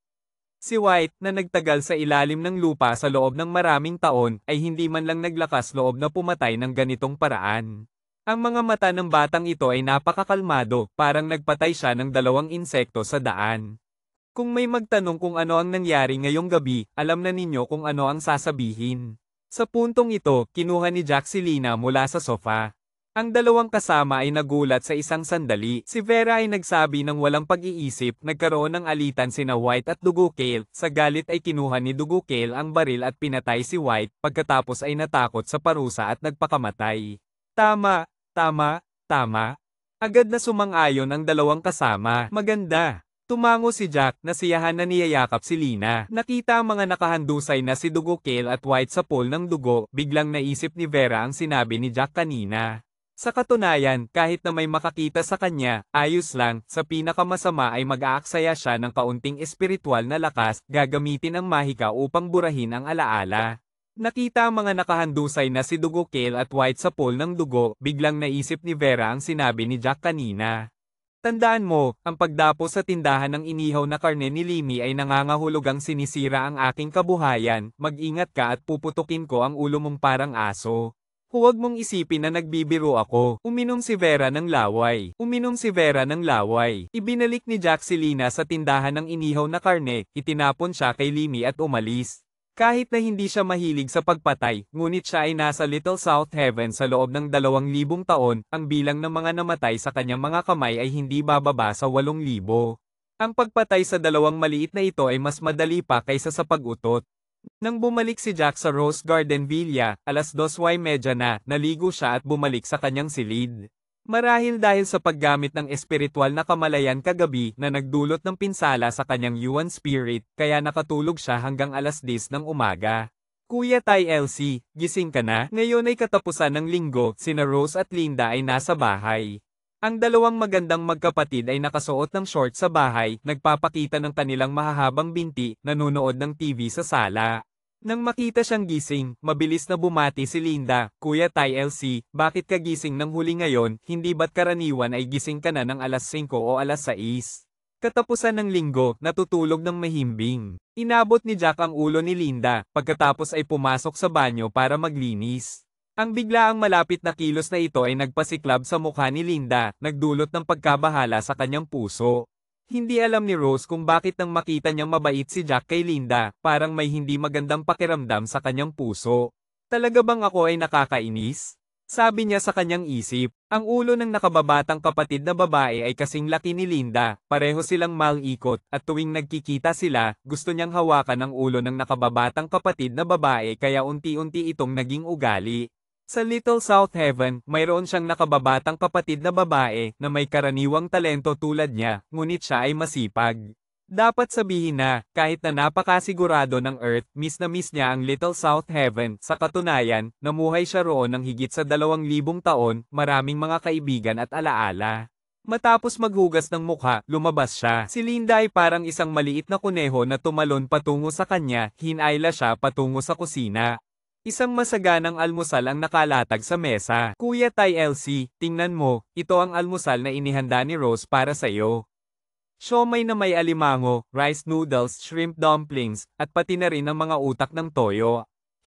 Si White, na nagtagal sa ilalim ng lupa sa loob ng maraming taon, ay hindi man lang naglakas loob na pumatay ng ganitong paraan. Ang mga mata ng batang ito ay napakakalmado, parang nagpatay siya ng 2 insekto sa daan. Kung may magtanong kung ano ang nangyari ngayong gabi, alam na ninyo kung ano ang sasabihin. Sa puntong ito, kinuha ni Jack si Lina mula sa sofa. Ang dalawang kasama ay nagulat sa isang sandali. Si Vera ay nagsabi ng walang pag-iisip, nagkaroon ng alitan sina White at Dugo Cale. Sa galit ay kinuha ni Dugo Cale ang baril at pinatay si White, pagkatapos ay natakot sa parusa at nagpakamatay. Tama, tama, tama. Agad na sumang-ayon ang dalawang kasama. Maganda. Tumango si Jack, nasiyahan na niyayakap si Lina. Nakita ang mga nakahandusay na si Dugo Cale at White sa pool ng dugo, biglang naisip ni Vera ang sinabi ni Jack kanina. Sa katunayan, kahit na may makakita sa kanya, ayos lang, sa pinakamasama ay mag-aaksaya siya ng kaunting espiritual na lakas, gagamitin ang mahika upang burahin ang alaala. Nakita ang mga nakahandusay na si Dugo Cale at White sa pool ng dugo, biglang naisip ni Vera ang sinabi ni Jack kanina. Tandaan mo, ang pagdapo sa tindahan ng inihaw na karne ni Limi ay nangangahulugang sinisira ang aking kabuhayan, mag-ingat ka at puputukin ko ang ulo mong parang aso. Huwag mong isipin na nagbibiro ako. Uminom si Vera ng laway. Uminom si Vera ng laway. Ibinalik ni Jack si Lina sa tindahan ng inihaw na karne, itinapon siya kay Limi at umalis. Kahit na hindi siya mahilig sa pagpatay, ngunit siya ay nasa Little South Heaven sa loob ng 2,000 taon, ang bilang ng mga namatay sa kanyang mga kamay ay hindi bababa sa 8,000. Ang pagpatay sa dalawang maliit na ito ay mas madali pa kaysa sa pag-utot. Nang bumalik si Jack sa Rose Garden Villa, 2:30 na, naligo siya at bumalik sa kanyang silid. Marahil dahil sa paggamit ng espiritual na kamalayan kagabi na nagdulot ng pinsala sa kanyang yuan spirit, kaya nakatulog siya hanggang 10:00 ng umaga. Kuya Ty LC, gising ka na? Ngayon ay katapusan ng linggo, sina Rose at Linda ay nasa bahay. Ang dalawang magandang magkapatid ay nakasuot ng short sa bahay, nagpapakita ng kanilang mahahabang binti, nanonood ng TV sa sala. Nang makita siyang gising, mabilis na bumati si Linda, Kuya Ty LC, bakit ka gising ng huli ngayon, hindi ba't karaniwan ay gising ka na ng 5 o 6? Katapusan ng linggo, natutulog ng mahimbing. Inabot ni Jack ang ulo ni Linda, pagkatapos ay pumasok sa banyo para maglinis. Ang biglaang malapit na kilos na ito ay nagpasiklab sa mukha ni Linda, nagdulot ng pagkabahala sa kanyang puso. Hindi alam ni Rose kung bakit nang makita niyang mabait si Jack kay Linda, parang may hindi magandang pakiramdam sa kanyang puso. Talaga bang ako ay nakakainis? Sabi niya sa kanyang isip. Ang ulo ng nakababatang kapatid na babae ay kasing laki ni Linda, pareho silang malikot, at tuwing nagkikita sila, gusto niyang hawakan ang ulo ng nakababatang kapatid na babae kaya unti-unti itong naging ugali. Sa Little South Heaven, mayroon siyang nakababatang kapatid na babae na may karaniwang talento tulad niya, ngunit siya ay masipag. Dapat sabihin na, kahit na napakasigurado ng Earth, miss na miss niya ang Little South Heaven, sa katunayan, namuhay siya roon ng higit sa 2,000 taon, maraming mga kaibigan at alaala. Matapos maghugas ng mukha, lumabas siya. Si Linda ay parang isang maliit na kuneho na tumalon patungo sa kanya, hinayla siya patungo sa kusina. Isang masaganang almusal ang nakalatag sa mesa. Kuya Ty LC, tingnan mo, ito ang almusal na inihanda ni Rose para sa iyo. Siomai na may alimango, rice noodles, shrimp dumplings, at pati na rin ang mga utak ng toyo.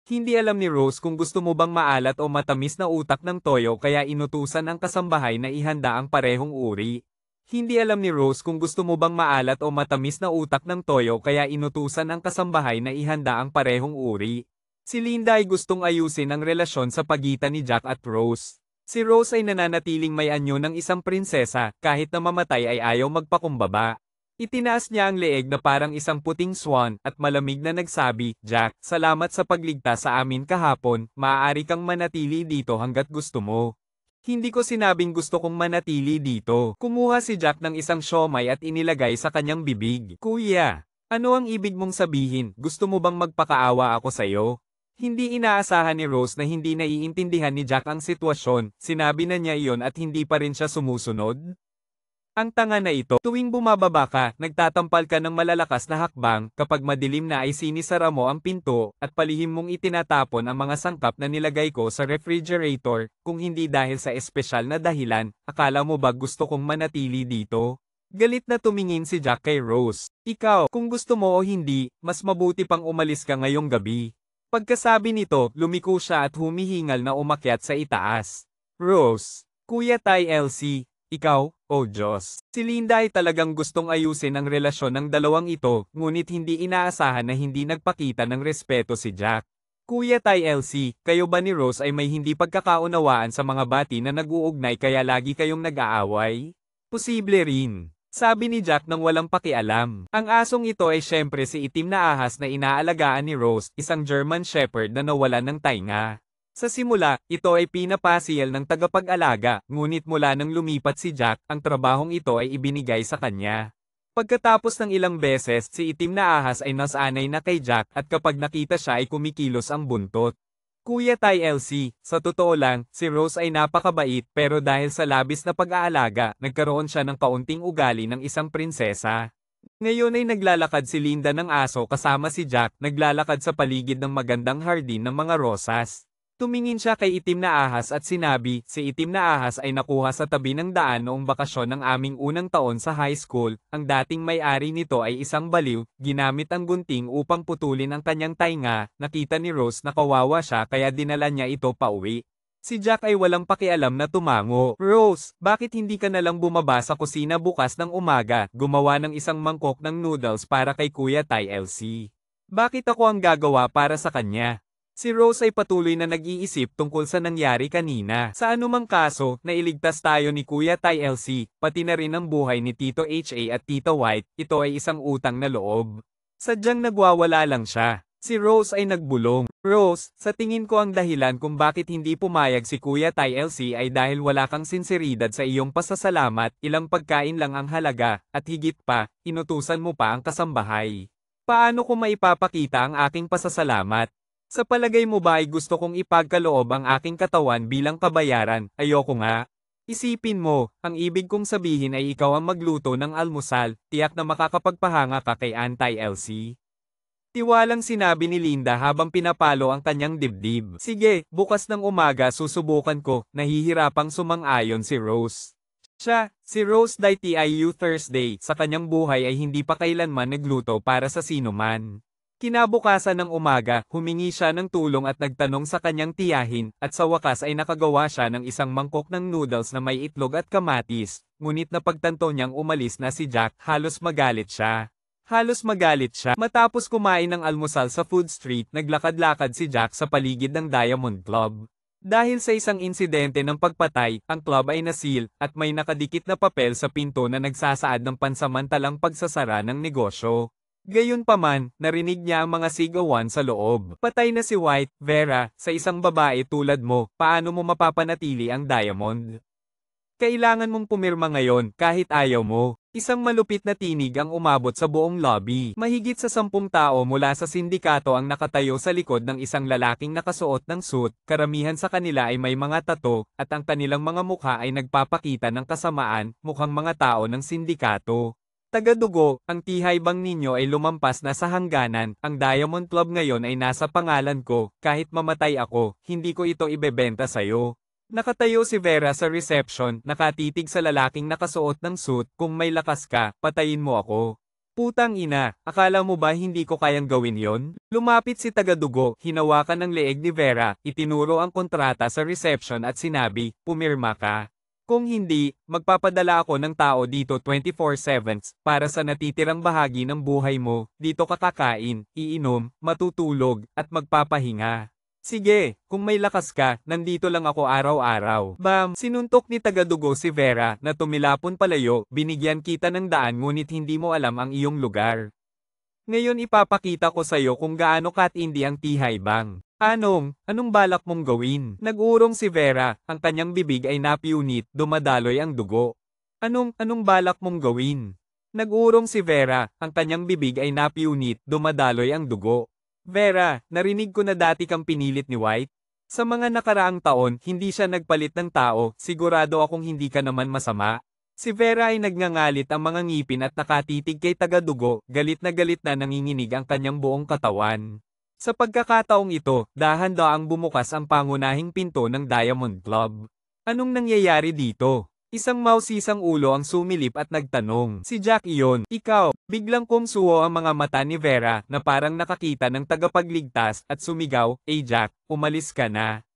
Hindi alam ni Rose kung gusto mo bang maalat o matamis na utak ng toyo kaya inutusan ang kasambahay na ihanda ang parehong uri. Hindi alam ni Rose kung gusto mo bang maalat o matamis na utak ng toyo kaya inutusan ang kasambahay na ihanda ang parehong uri. Si Linda ay gustong ayusin ang relasyon sa pagitan ni Jack at Rose. Si Rose ay nananatiling may anyo ng isang prinsesa, kahit na mamatay ay ayaw magpakumbaba. Itinaas niya ang leeg na parang isang puting swan, at malamig na nagsabi, Jack, salamat sa pagligtas sa amin kahapon, maaari kang manatili dito hanggat gusto mo. Hindi ko sinabing gusto kong manatili dito. Kumuha si Jack ng isang siomai at inilagay sa kanyang bibig. Kuya, Ano ang ibig mong sabihin? Gusto mo bang magpakaawa ako sa'yo? Hindi inaasahan ni Rose na hindi naiintindihan ni Jack ang sitwasyon, sinabi na niya iyon at hindi pa rin siya sumusunod. Ang tanga na ito, tuwing bumababa ka, nagtatampal ka ng malalakas na hakbang, kapag madilim na ay sinisara mo ang pinto, at palihim mong itinatapon ang mga sangkap na nilagay ko sa refrigerator, kung hindi dahil sa espesyal na dahilan, akala mo ba gusto kong manatili dito? Galit na tumingin si Jack kay Rose. Ikaw, kung gusto mo o hindi, mas mabuti pang umalis ka ngayong gabi. Pagkasabi nito, lumiko siya at humihingal na umakyat sa itaas. Rose, Kuya Ty LC, ikaw, oh Diyos. Si Linda ay talagang gustong ayusin ang relasyon ng dalawang ito, ngunit hindi inaasahan na hindi nagpakita ng respeto si Jack. Kuya Ty LC, kayo ba ni Rose ay may hindi pagkakaunawaan sa mga bati na nag-uugnay kaya lagi kayong nag-aaway? Posible rin. Sabi ni Jack nang walang pakialam. Ang asong ito ay syempre si itim na ahas na inaalagaan ni Rose, isang German Shepherd na nawalan ng tainga. Sa simula, ito ay pinapasiyal ng tagapag-alaga, ngunit mula nang lumipat si Jack, ang trabahong ito ay ibinigay sa kanya. Pagkatapos ng ilang beses, si itim na ahas ay nasanay na kay Jack at kapag nakita siya ay kumikilos ang buntot. Kuya Ty LC, sa totoo lang, si Rose ay napakabait pero dahil sa labis na pag-aalaga, nagkaroon siya ng kaunting ugali ng isang prinsesa. Ngayon ay naglalakad si Linda ng aso kasama si Jack, naglalakad sa paligid ng magandang hardin ng mga rosas. Tumingin siya kay itim na ahas at sinabi, si itim na ahas ay nakuha sa tabi ng daan noong bakasyon ng aming unang taon sa high school, ang dating may-ari nito ay isang baliw, ginamit ang gunting upang putulin ang kanyang tainga, nakita ni Rose na kawawa siya kaya dinala niya ito pauwi. Si Jack ay walang pakialam na tumango. Rose, bakit hindi ka nalang bumaba sa kusina bukas ng umaga, gumawa ng isang mangkok ng noodles para kay Kuya Ty LC? Bakit ako ang gagawa para sa kanya? Si Rose ay patuloy na nag-iisip tungkol sa nangyari kanina. Sa anumang kaso, nailigtas tayo ni Kuya Ty LC, pati na rin ang buhay ni Tito HA at Tito White, ito ay isang utang na loob. Sadyang nagwawala lang siya. Si Rose ay nagbulong. Rose, sa tingin ko ang dahilan kung bakit hindi pumayag si Kuya Ty LC ay dahil wala kang sinseridad sa iyong pasasalamat, ilang pagkain lang ang halaga, at higit pa, inutusan mo pa ang kasambahay. Paano ko maipapakita ang aking pasasalamat? Sa palagay mo ba ay gusto kong ipagkaloob ang aking katawan bilang kabayaran? Ayoko nga. Isipin mo, ang ibig kong sabihin ay ikaw ang magluto ng almusal, tiyak na makakapagpahanga ka kay Ty LC. Tiwalang sinabi ni Linda habang pinapalo ang kanyang dibdib. Sige, bukas ng umaga susubukan ko, nahihirapang sumang-ayon si Rose. Si Rose DTIU Thursday, sa kanyang buhay ay hindi pa kailanman nagluto para sa sino man. Kinabukasan ng umaga, humingi siya ng tulong at nagtanong sa kanyang tiyahin, at sa wakas ay nakagawa siya ng isang mangkok ng noodles na may itlog at kamatis, ngunit napagtanto niyang umalis na si Jack, halos magalit siya. Matapos kumain ng almusal sa food street, naglakad-lakad si Jack sa paligid ng Diamond Club. Dahil sa isang insidente ng pagpatay, ang club ay nasil, at may nakadikit na papel sa pinto na nagsasaad ng pansamantalang pagsasara ng negosyo. Gayunpaman, narinig niya ang mga sigawan sa loob. Patay na si White, Vera, sa isang babae tulad mo, paano mo mapapanatili ang Diamond? Kailangan mong pumirma ngayon, kahit ayaw mo. Isang malupit na tinig ang umabot sa buong lobby. Mahigit sa 10 tao mula sa sindikato ang nakatayo sa likod ng isang lalaking nakasuot ng suit, karamihan sa kanila ay may mga tato, at ang kanilang mga mukha ay nagpapakita ng kasamaan, mukhang mga tao ng sindikato. Tagadugo, ang tihay bang ninyo ay lumampas na sa hangganan, ang Diamond Club ngayon ay nasa pangalan ko, kahit mamatay ako, hindi ko ito ibebenta sa'yo. Nakatayo si Vera sa reception, nakatitig sa lalaking nakasuot ng suit, kung may lakas ka, patayin mo ako. Putang ina, akala mo ba hindi ko kayang gawin yon? Lumapit si Tagadugo, hinawakan ng leeg ni Vera, itinuro ang kontrata sa reception at sinabi, pumirma ka. Kung hindi, magpapadala ako ng tao dito 24/7 para sa natitirang bahagi ng buhay mo, dito ka kakain, iinom, matutulog, at magpapahinga. Sige, kung may lakas ka, nandito lang ako araw-araw. Bam! Sinuntok ni Tagadugo si Vera na tumilapon palayo, binigyan kita ng daan ngunit hindi mo alam ang iyong lugar. Ngayon ipapakita ko sa'yo kung gaano katindi ang tihay bang. Anong balak mong gawin? Nag-urong si Vera, ang kanyang bibig ay napiunit, dumadaloy ang dugo. Anong balak mong gawin? Nag-urong si Vera, ang kanyang bibig ay napiunit, dumadaloy ang dugo. Vera, narinig ko na dati kang pinilit ni White. Sa mga nakaraang taon, hindi siya nagpalit ng tao, sigurado akong hindi ka naman masama. Si Vera ay nagngangalit ang mga ngipin at nakatitig kay tagadugo, galit na nanginginig ang kanyang buong katawan. Sa pagkakataong ito, dahan-daang bumukas ang pangunahing pinto ng Diamond Club. Anong nangyayari dito? Isang mausisang ulo ang sumilip at nagtanong. Si Jack iyon. Ikaw, biglang kumsuo ang mga mata ni Vera na parang nakakita ng tagapagligtas at sumigaw, Jack, umalis ka na.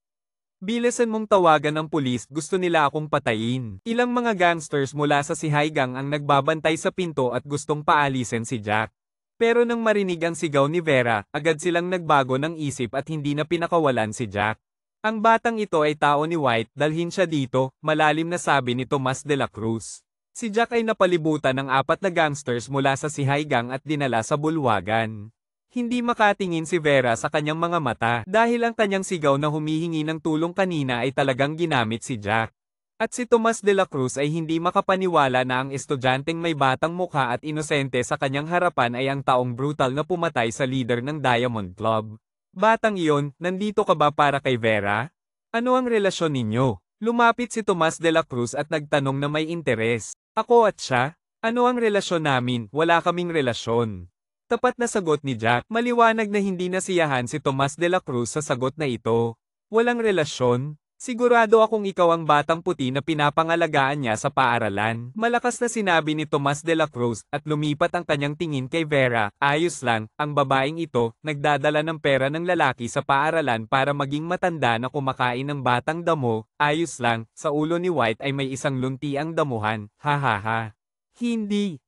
Bilisan mong tawagan ng pulis, gusto nila akong patayin. Ilang mga gangsters mula sa Sihaygang ang nagbabantay sa pinto at gustong paalisin si Jack. Pero nang marinig ang sigaw ni Vera, agad silang nagbago ng isip at hindi na pinakawalan si Jack. Ang batang ito ay tao ni White, dalhin siya dito, malalim na sabi ni Tomas de la Cruz. Si Jack ay napalibutan ng 4 na gangsters mula sa Sihaygang at dinala sa bulwagan. Hindi makatingin si Vera sa kanyang mga mata dahil ang kanyang sigaw na humihingi ng tulong kanina ay talagang ginamit si Jack. At si Tomas de la Cruz ay hindi makapaniwala na ang estudyanteng may batang mukha at inosente sa kanyang harapan ay ang taong brutal na pumatay sa leader ng Diamond Club. Batang iyon, nandito ka ba para kay Vera? Ano ang relasyon ninyo? Lumapit si Tomas de la Cruz at nagtanong na may interes. Ako at siya? Ano ang relasyon namin? Wala kaming relasyon. Tapat na sagot ni Jack, maliwanag na hindi nasiyahan si Tomas de la Cruz sa sagot na ito. Walang relasyon? Sigurado akong ikaw ang batang puti na pinapangalagaan niya sa paaralan. Malakas na sinabi ni Tomas de la Cruz at lumipat ang kanyang tingin kay Vera. Ayos lang, ang babaeng ito, nagdadala ng pera ng lalaki sa paaralan para maging matanda na kumakain ng batang damo. Ayos lang, sa ulo ni White ay may isang lunti ang damuhan. Hahaha. Hindi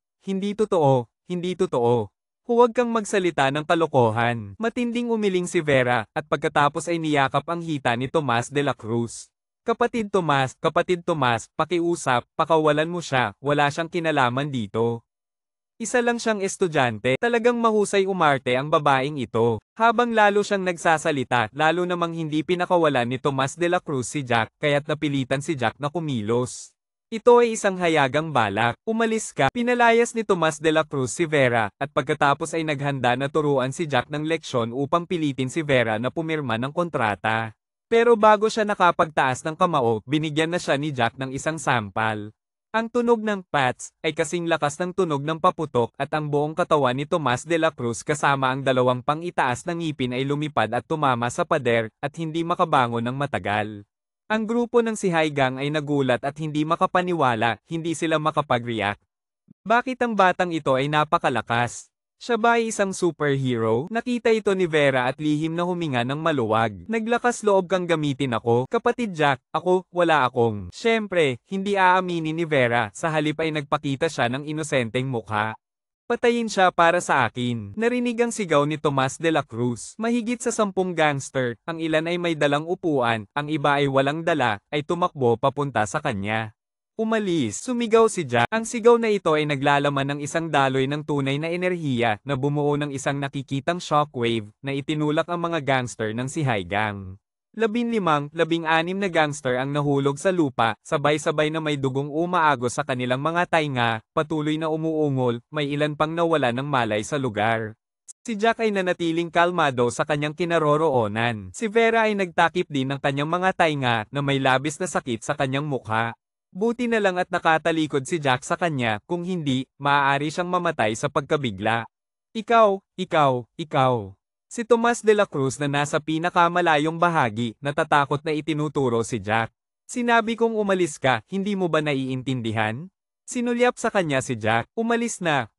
totoo, hindi totoo. Huwag kang magsalita ng kalokohan. Matinding umiling si Vera, at pagkatapos ay niyakap ang hita ni Tomas de la Cruz. Kapatid Tomas, pakiusap, pakawalan mo siya, wala siyang kinalaman dito. Isa lang siyang estudyante, talagang mahusay umarte ang babaeng ito. Habang lalo siyang nagsasalita, lalo namang hindi pinakawalan ni Tomas de la Cruz si Jack, kaya't napilitan si Jack na kumilos. Ito ay isang hayagang balak. Umalis ka. Pinalayas ni Tomas de la Cruz si Vera, at pagkatapos ay naghanda na turuan si Jack ng leksyon upang pilitin si Vera na pumirma ng kontrata. Pero bago siya nakapagtaas ng kamao, binigyan na siya ni Jack ng isang sampal. Ang tunog ng pats ay kasing lakas ng tunog ng paputok at ang buong katawan ni Tomas de la Cruz kasama ang 2 pang-itaas na ngipin ay lumipad at tumama sa pader at hindi makabangon ng matagal. Ang grupo ng Sihaygang ay nagulat at hindi makapaniwala, hindi sila makapag-react. Bakit ang batang ito ay napakalakas? Siya ba ay isang superhero? Nakita ito ni Vera at lihim na huminga ng maluwag. Naglakas loob kang gamitin ako. Kapatid Jack, wala akong. Siyempre, hindi aaminin ni Vera, sa halip ay nagpakita siya ng inosenteng mukha. Patayin siya para sa akin. Narinig ang sigaw ni Tomas de la Cruz. Mahigit sa 10 gangster, ang ilan ay may dalang upuan, ang iba ay walang dala, ay tumakbo papunta sa kanya. Umalis, sumigaw si Jack. Ang sigaw na ito ay naglalaman ng isang daloy ng tunay na enerhiya na bumuo ng isang nakikitang shockwave na itinulak ang mga gangster ng Sihaygang. 16 na gangster ang nahulog sa lupa, sabay-sabay na may dugong umaagos sa kanilang mga tainga, patuloy na umuungol, may ilan pang nawala ng malay sa lugar. Si Jack ay nanatiling kalmado sa kanyang kinaroroonan. Si Vera ay nagtakip din ng kanyang mga tainga na may labis na sakit sa kanyang mukha. Buti na lang at nakatalikod si Jack sa kanya, kung hindi, maaari siyang mamatay sa pagkabigla. Ikaw. Si Tomas de la Cruz na nasa pinakamalayong bahagi, natatakot na itinuturo si Jack. Sinabi kong umalis ka, hindi mo ba naiintindihan? Sinulyap sa kanya si Jack. Umalis na,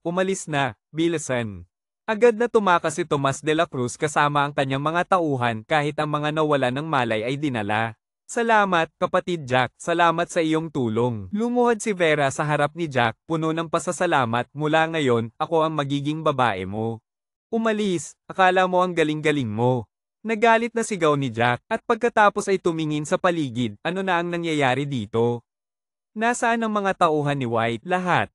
bilisan. Agad na tumakas si Tomas de la Cruz kasama ang kanyang mga tauhan kahit ang mga nawala ng malay ay dinala. Salamat, kapatid Jack, salamat sa iyong tulong. Lumuhod si Vera sa harap ni Jack, puno ng pasasalamat, mula ngayon, ako ang magiging babae mo. Umalis, akala mo ang galing-galing mo. Nagalit na sigaw ni Jack, at pagkatapos ay tumingin sa paligid, ano na ang nangyayari dito? Nasaan ang mga tauhan ni White? Lahat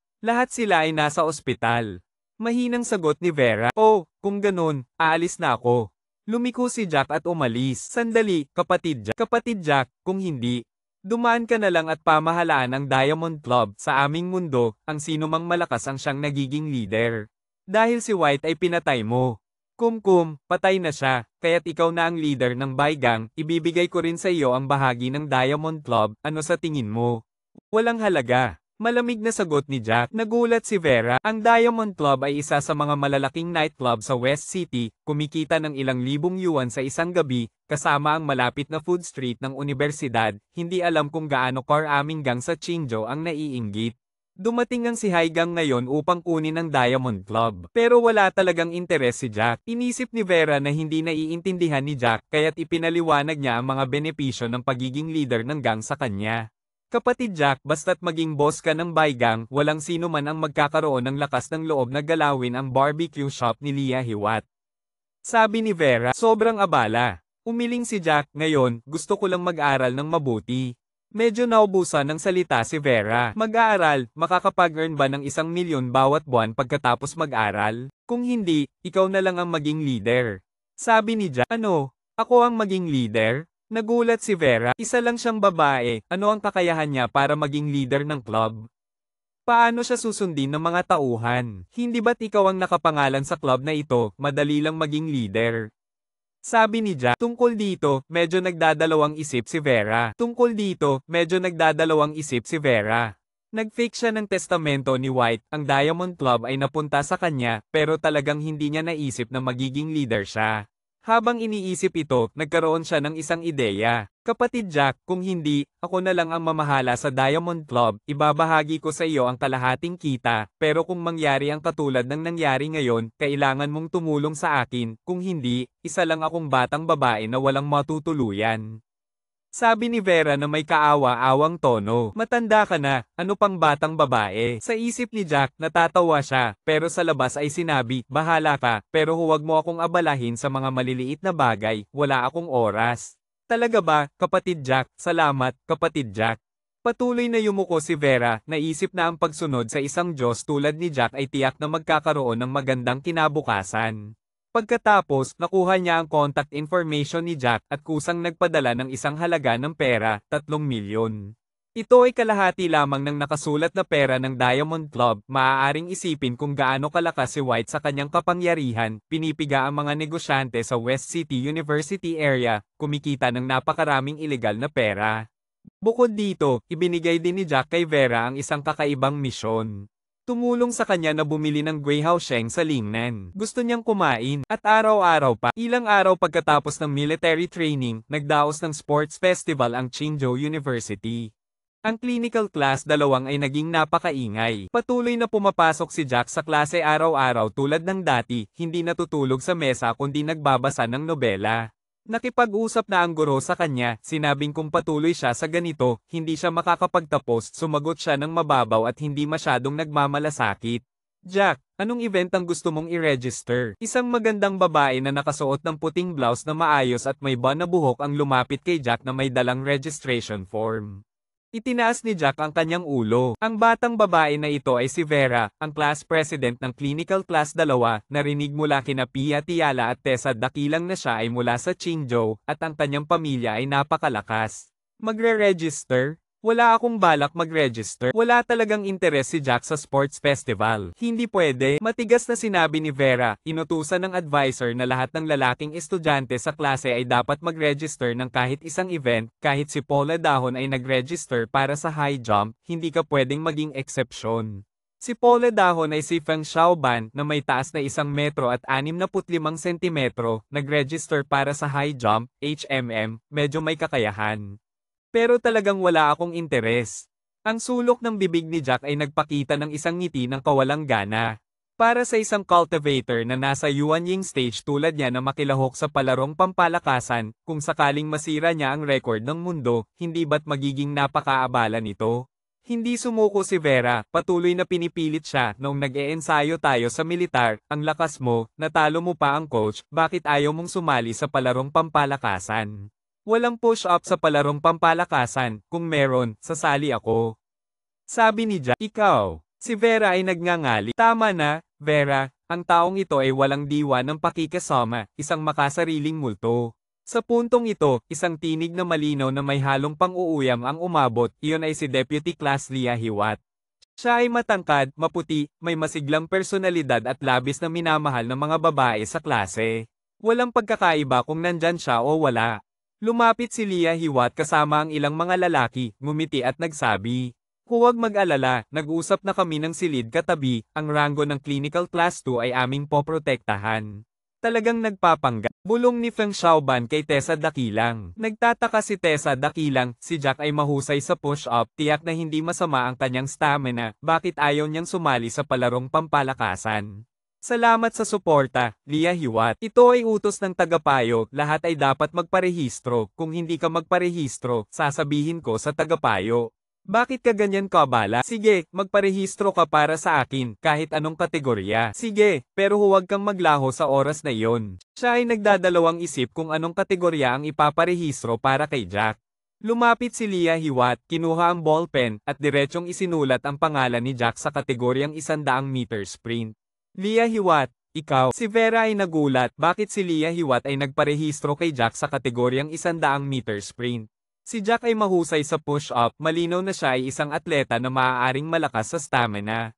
sila ay nasa ospital. Mahinang sagot ni Vera, kung ganun, aalis na ako. Lumiko si Jack at umalis. Sandali, kapatid Jack, kung hindi. Dumaan ka na lang at pamahalaan ang Diamond Club. Sa aming mundo, ang sino mang malakas ang siyang nagiging leader. Dahil si White ay pinatay mo. Kumkum, patay na siya, kaya't ikaw na ang leader ng Baigang, ibibigay ko rin sa iyo ang bahagi ng Diamond Club, ano sa tingin mo? Walang halaga. Malamig na sagot ni Jack. Nagulat si Vera. Ang Diamond Club ay isa sa mga malalaking nightclub sa West City, kumikita ng ilang libong yuan sa isang gabi, kasama ang malapit na food street ng universidad. Hindi alam kung gaano karaming gang sa Qingzhou ang naiinggit. Dumating ang si Haigang ngayon upang kunin ang Diamond Club. Pero wala talagang interes si Jack. Inisip ni Vera na hindi naiintindihan ni Jack, kaya't ipinaliwanag niya ang mga benepisyo ng pagiging leader ng gang sa kanya. Kapatid Jack, basta't maging boss ka ng Baigang, walang sino man ang magkakaroon ng lakas ng loob na galawin ang barbecue shop ni Lia Hiwat. Sabi ni Vera, sobrang abala. Umiling si Jack, ngayon, gusto ko lang mag-aral ng mabuti. Medyo naubusan ng salita si Vera. Mag-aaral, makakapag-earn ba ng 1,000,000 bawat buwan pagkatapos mag-aral? Kung hindi, ikaw na lang ang maging leader. Sabi ni Jack, ano? Ako ang maging leader? Nagulat si Vera, isa lang siyang babae, ano ang kakayahan niya para maging leader ng club? Paano siya susundin ng mga tauhan? Hindi ba't ikaw ang nakapangalan sa club na ito, madali lang maging leader? Sabi ni Jack, tungkol dito, medyo nagdadalawang isip si Vera. Tungkol dito, medyo nagdadalawang isip si Vera. Nag-fake siya ng testamento ni White, ang Diamond Club ay napunta sa kanya, pero talagang hindi niya naisip na magiging leader siya. Habang iniisip ito, nagkaroon siya ng isang ideya. Kapatid Jack, kung hindi, ako na lang ang mamahala sa Diamond Club, ibabahagi ko sa iyo ang kalahating kita, pero kung mangyari ang katulad ng nangyari ngayon, kailangan mong tumulong sa akin, kung hindi, isa lang akong batang babae na walang matutuluyan. Sabi ni Vera na may kaawa-awang tono. Matanda ka na, ano pang batang babae? Sa isip ni Jack, natatawa siya, pero sa labas ay sinabi, bahala ka, pero huwag mo akong abalahin sa mga maliliit na bagay, wala akong oras. Talaga ba, kapatid Jack? Salamat, kapatid Jack. Patuloy na yumuko si Vera, naisip na ang pagsunod sa isang Diyos tulad ni Jack ay tiyak na magkakaroon ng magandang kinabukasan. Pagkatapos, nakuha niya ang contact information ni Jack at kusang nagpadala ng isang halaga ng pera, 3,000,000. Ito ay kalahati lamang ng nakasulat na pera ng Diamond Club. Maaaring isipin kung gaano kalakas si White sa kanyang kapangyarihan, pinipiga ang mga negosyante sa West City University area, kumikita ng napakaraming ilegal na pera. Bukod dito, ibinigay din ni Jack kay Vera ang isang kakaibang misyon. Tumulong sa kanya na bumili ng Guihao-sheng sa Lingnan. Gusto niyang kumain, at araw-araw pa. Ilang araw pagkatapos ng military training, nagdaos ng sports festival ang Qingzhou University. Ang clinical class 2 ay naging napakaingay. Patuloy na pumapasok si Jack sa klase araw-araw tulad ng dati, hindi natutulog sa mesa kundi nagbabasa ng nobela. Nakipag-usap na ang guro sa kanya, sinabing kung patuloy siya sa ganito, hindi siya makakapagtapos, sumagot siya ng mababaw at hindi masyadong nagmamalasakit. Jack, anong event ang gusto mong i-register? Isang magandang babae na nakasuot ng puting blouse na maayos at may bun na buhok ang lumapit kay Jack na may dalang registration form. Itinaas ni Jack ang kanyang ulo. Ang batang babae na ito ay si Vera, ang class president ng Clinical Class 2, narinig mula kina Pia Tiala at Tessa dakilang na siya ay mula sa Qingzhou, at ang kanyang pamilya ay napakalakas. Magre-register? Wala akong balak mag-register. Wala talagang interes si Jack sa sports festival. Hindi pwede. Matigas na sinabi ni Vera, inutusan ng advisor na lahat ng lalaking estudyante sa klase ay dapat mag-register ng kahit isang event, kahit si Paula Dahon ay nag-register para sa high jump, hindi ka pwedeng maging eksepsyon. Si Paula Dahon ay si Feng Xiaoban na may taas na 1 metro at 65 sentimetro, nag-register para sa high jump, HMM, medyo may kakayahan. Pero talagang wala akong interes. Ang sulok ng bibig ni Jack ay nagpakita ng isang ngiti ng kawalang gana. Para sa isang cultivator na nasa Yuanying stage tulad niya na makilahok sa palarong pampalakasan, kung sakaling masira niya ang record ng mundo, hindi ba't magiging napakaabala nito? Hindi sumuko si Vera, patuloy na pinipilit siya noong nag-eensayo tayo sa militar, ang lakas mo, natalo mo pa ang coach, bakit ayaw mong sumali sa palarong pampalakasan? Walang push-up sa palarong pampalakasan, kung meron, sasali ako. Sabi ni Jack, ikaw. Si Vera ay nagngangali. Tama na, Vera, ang taong ito ay walang diwa ng pakikasama, isang makasariling multo. Sa puntong ito, isang tinig na malinaw na may halong pang-uuyam ang umabot, iyon ay si Deputy Class Leah Hiwat. Siya ay matangkad, maputi, may masiglang personalidad at labis na minamahal ng mga babae sa klase. Walang pagkakaiba kung nandyan siya o wala. Lumapit si Leah Hiwat kasama ang ilang mga lalaki, ngumiti at nagsabi, "Huwag mag-alala, nag-usap na kami ng silid katabi, ang ranggo ng Clinical Class 2 ay aming poprotektahan." Talagang nagpapangga. Bulong ni Feng Xiaoban kay Tessa Dakilang. Nagtataka si Tessa Dakilang, si Jack ay mahusay sa push-up, tiyak na hindi masama ang kanyang stamina, bakit ayaw niyang sumali sa palarong pampalakasan? Salamat sa suporta, Leah Hiwat. Ito ay utos ng tagapayo, lahat ay dapat magparehistro, kung hindi ka magparehistro, sasabihin ko sa tagapayo. Bakit ka ganyan kabala? Sige, magparehistro ka para sa akin, kahit anong kategorya. Sige, pero huwag kang maglaho sa oras na iyon. Siya ay nagdadalawang isip kung anong kategorya ang ipaparehistro para kay Jack. Lumapit si Leah Hiwat, kinuha ang ballpen, at diretsyong isinulat ang pangalan ni Jack sa kategoryang 100 meter sprint. Leah Hiwat, ikaw. Si Vera ay nagulat, bakit si Leah Hiwat ay nagparehistro kay Jack sa kategoryang 100 meter sprint. Si Jack ay mahusay sa push-up, malinaw na siya ay isang atleta na maaaring malakas sa stamina.